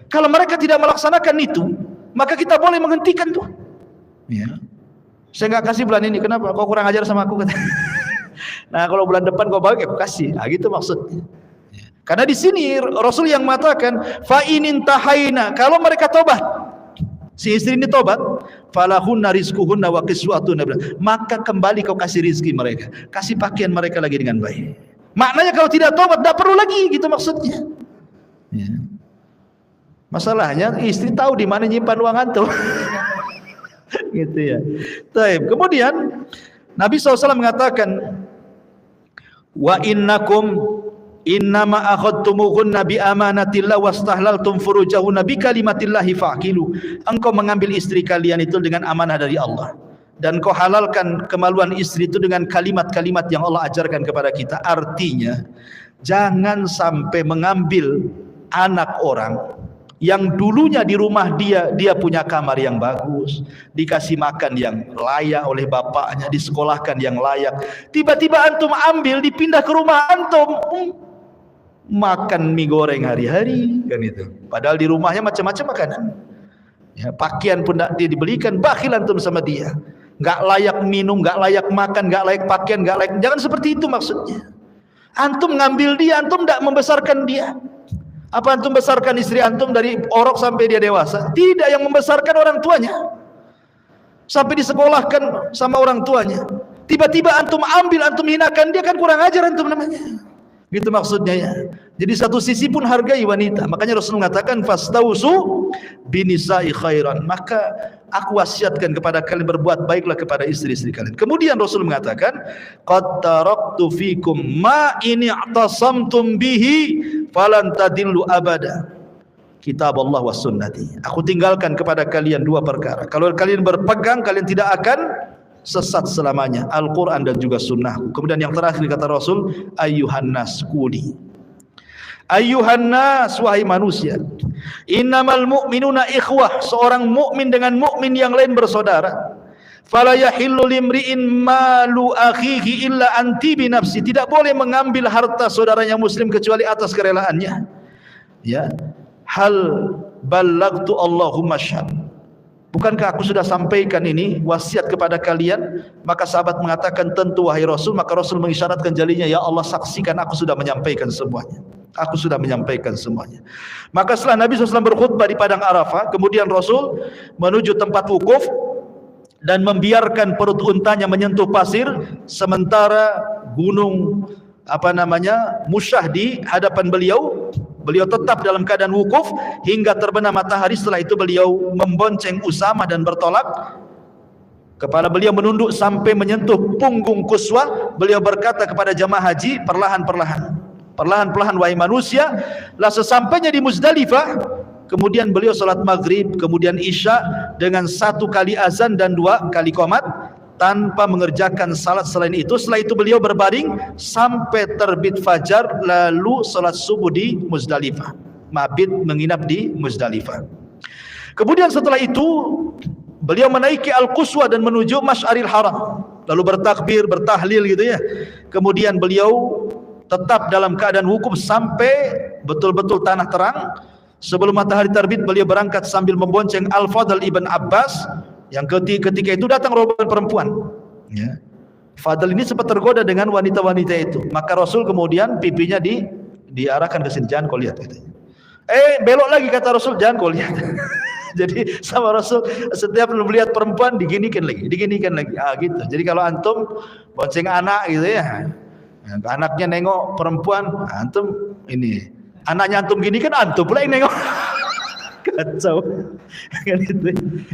Kalau mereka tidak melaksanakan itu, maka kita boleh menghentikan tuh. Ya. Saya nggak kasih bulan ini, kenapa? Kau kurang ajar sama aku, kata. Nah kalau bulan depan kau balik, aku kasih. Nah, gitu maksudnya. Ya. Karena di sini Rasul yang mengatakan, fa inin tahaina, kalau mereka tobat. Si istri ini tobat, falahunna rizquhunna wa qiswatuna, maka kembali kau kasih rizki mereka, kasih pakaian mereka lagi dengan baik. Maknanya kalau tidak tobat tidak perlu lagi, gitu maksudnya. Ya. Masalahnya istri tahu di mana nyimpan uang antum. Gitu ya. Taib. Kemudian Nabi SAW mengatakan, wa innakum innama akhadtumuhunna bi amanatillah wastahlaltum furujahunna bi kalimatillahi faqilu. Engkau mengambil istri kalian itu dengan amanah dari Allah, dan kau halalkan kemaluan istri itu dengan kalimat-kalimat yang Allah ajarkan kepada kita. Artinya jangan sampai mengambil anak orang yang dulunya di rumah dia punya kamar yang bagus, dikasih makan yang layak oleh bapaknya, disekolahkan yang layak, tiba-tiba antum ambil dipindah ke rumah antum, makan mie goreng hari-hari kan itu. Padahal di rumahnya macam-macam makanan. Ya, pakaian pun tidak dibelikan, bakhil antum sama dia. Enggak layak minum, enggak layak makan, enggak layak pakaian, enggak layak. Jangan seperti itu maksudnya. Antum ngambil dia, antum tidak membesarkan dia. Apa antum besarkan istri antum dari orok sampai dia dewasa? Tidak, yang membesarkan orang tuanya. Sampai disekolahkan sama orang tuanya. Tiba-tiba antum ambil, antum hinakan dia, kan kurang ajar antum namanya. Gitu maksudnya ya. Jadi satu sisi pun hargai wanita. Makanya Rasul mengatakan fastausu binisa'i khairan. Maka aku wasiatkan kepada kalian, berbuat baiklah kepada istri-istri kalian. Kemudian Rasul mengatakan, qad taraktu fikum ma in i'tasamtum bihi falan tadillu abada. Kitab Allah was sunnati. Aku tinggalkan kepada kalian dua perkara. Kalau kalian berpegang, kalian tidak akan sesat selamanya, Al-Quran dan juga sunnahku. Kemudian yang terakhir kata Rasul, ayyuhan nas kuli, ayyuhan nas, wahai manusia, innamal mu'minuna ikhwah, seorang mukmin dengan mukmin yang lain bersaudara. Fala yahillu limri'in malu akhihi illa anti binafsi, tidak boleh mengambil harta saudaranya muslim kecuali atas kerelaannya. Ya, hal ballagtu Allahumma syahad, Bukankah aku sudah sampaikan ini wasiat kepada kalian? Maka sahabat mengatakan, tentu wahai Rasul. Maka Rasul mengisyaratkan jarinya, ya Allah saksikan aku sudah menyampaikan semuanya. Aku sudah menyampaikan semuanya. Maka setelah Nabi SAW berkhutbah di Padang Arafah, kemudian Rasul menuju tempat wukuf dan membiarkan perut untanya menyentuh pasir, sementara gunung Musyah di hadapan beliau. Beliau tetap dalam keadaan wukuf hingga terbenam matahari. Setelah itu beliau membonceng Usama dan bertolak. Kepala beliau menunduk sampai menyentuh punggung Quswa. Beliau berkata kepada jamaah haji, perlahan-perlahan wahai manusia. Lah sesampainya di Muzdalifah, kemudian beliau salat maghrib, kemudian isya dengan 1 kali azan dan 2 kali qomat, tanpa mengerjakan salat selain itu. Setelah itu beliau berbaring sampai terbit fajar, lalu salat subuh di Muzdalifah, mabit menginap di Muzdalifah. Kemudian setelah itu beliau menaiki Al-Quswa dan menuju Masy'aril Haram, lalu bertakbir, bertahlil gitu ya. Kemudian beliau tetap dalam keadaan wukuf sampai betul-betul tanah terang. Sebelum matahari terbit beliau berangkat sambil membonceng Al-Fadl ibn Abbas, yang ketika itu datang rombongan perempuan. Ya. Fadl ini sempat tergoda dengan wanita-wanita itu. Maka Rasul kemudian pipinya diarahkan ke sini, jangan kau lihat. Belok lagi kata Rasul, jangan kau lihat. Jadi sama Rasul setiap melihat perempuan diginikan lagi. Gitu. Jadi kalau antum bonceng anak gitu ya, anaknya nengok perempuan, antum ini anaknya antum gini kan antum pula yang nengok. Kacau.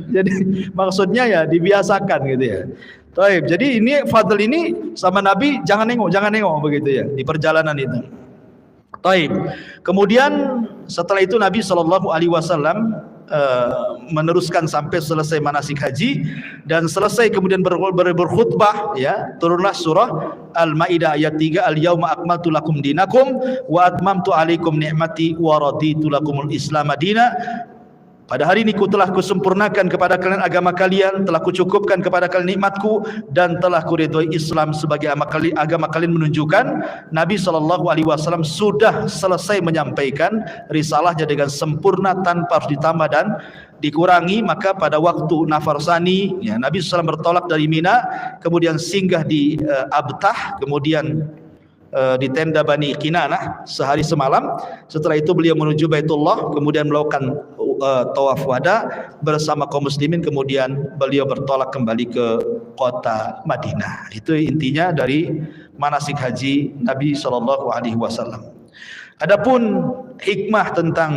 Jadi maksudnya ya dibiasakan gitu ya. Taib. Jadi ini Fadl ini sama Nabi jangan nengok begitu ya di perjalanan itu. Taib. Kemudian setelah itu Nabi SAW meneruskan sampai selesai manasik haji, dan selesai kemudian berkhutbah ya, turunlah surah Al-Maidah ayat 3, Al-yauma akmaltu lakum dinakum wa atmamtu alaikum ni'mati wa raditu lakumul Islam madina. Pada hari ini telah kusempurnakan kepada kalian agama kalian, telah kucukupkan kepada kalian nikmatku, dan telah kuridhoi Islam sebagai agama kalian. Menunjukkan Nabi SAW sudah selesai menyampaikan risalahnya dengan sempurna tanpa harus ditambah dan dikurangi. Maka pada waktu nafar sani ya, Nabi SAW bertolak dari Mina, kemudian singgah di Abtah, kemudian di tenda Bani Kinanah sehari semalam. Setelah itu beliau menuju Baitullah, kemudian melakukan tawaf wada bersama kaum muslimin, kemudian beliau bertolak kembali ke kota Madinah. Itu intinya dari manasik haji Nabi SAW. Adapun hikmah tentang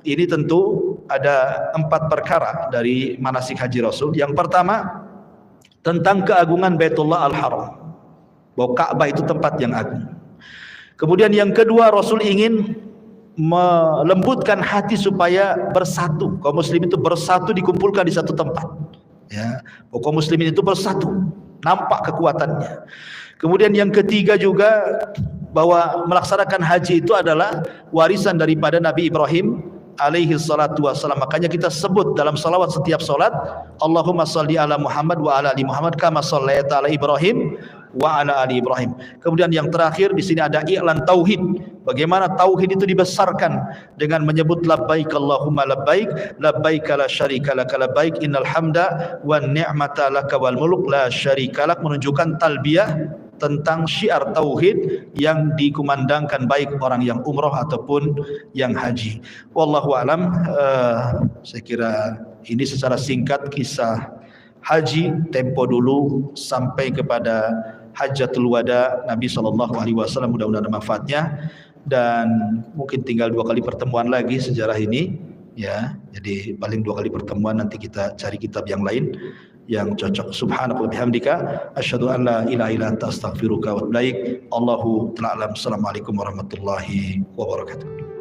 ini tentu ada 4 perkara dari manasik haji Rasul. Yang pertama tentang keagungan Baitullah Al-Haram, bahwa Ka'bah itu tempat yang agung. Kemudian yang kedua, Rasul ingin melembutkan hati supaya bersatu. Kaum muslimin itu bersatu, dikumpulkan di satu tempat. Ya, kaum muslimin itu bersatu, nampak kekuatannya. Kemudian yang ketiga juga bahwa melaksanakan haji itu adalah warisan daripada Nabi Ibrahim alaihi salatu wassalam. Makanya kita sebut dalam salawat setiap salat, Allahumma salli ala Muhammad wa ala ali Muhammad kama shallaita ala Ibrahim wa ala ali Ibrahim. Kemudian yang terakhir di sini ada i'lan tauhid. Bagaimana tauhid itu dibesarkan dengan menyebut labbaik Allahumma labbaik, labbaik la syarika lak labbaik, innal hamda wan ni'mata laka wal mulk la syarika lak. Menunjukkan talbiyah tentang syiar tauhid yang dikumandangkan baik orang yang umroh ataupun yang haji. Wallahu alam. Saya kira ini secara singkat kisah haji tempo dulu sampai kepada Hajjatul Wada Nabi SAW. Mudah-mudahan manfaatnya, dan mungkin tinggal 2 kali pertemuan lagi sejarah ini ya. Jadi paling 2 kali pertemuan, nanti kita cari kitab yang lain yang cocok. Subhanallah bihamdika asyhadu an la ilaha illa anta astaghfiruka wa atubu ilaik. Allahu ta'ala alam. Assalamualaikum warahmatullahi wabarakatuh.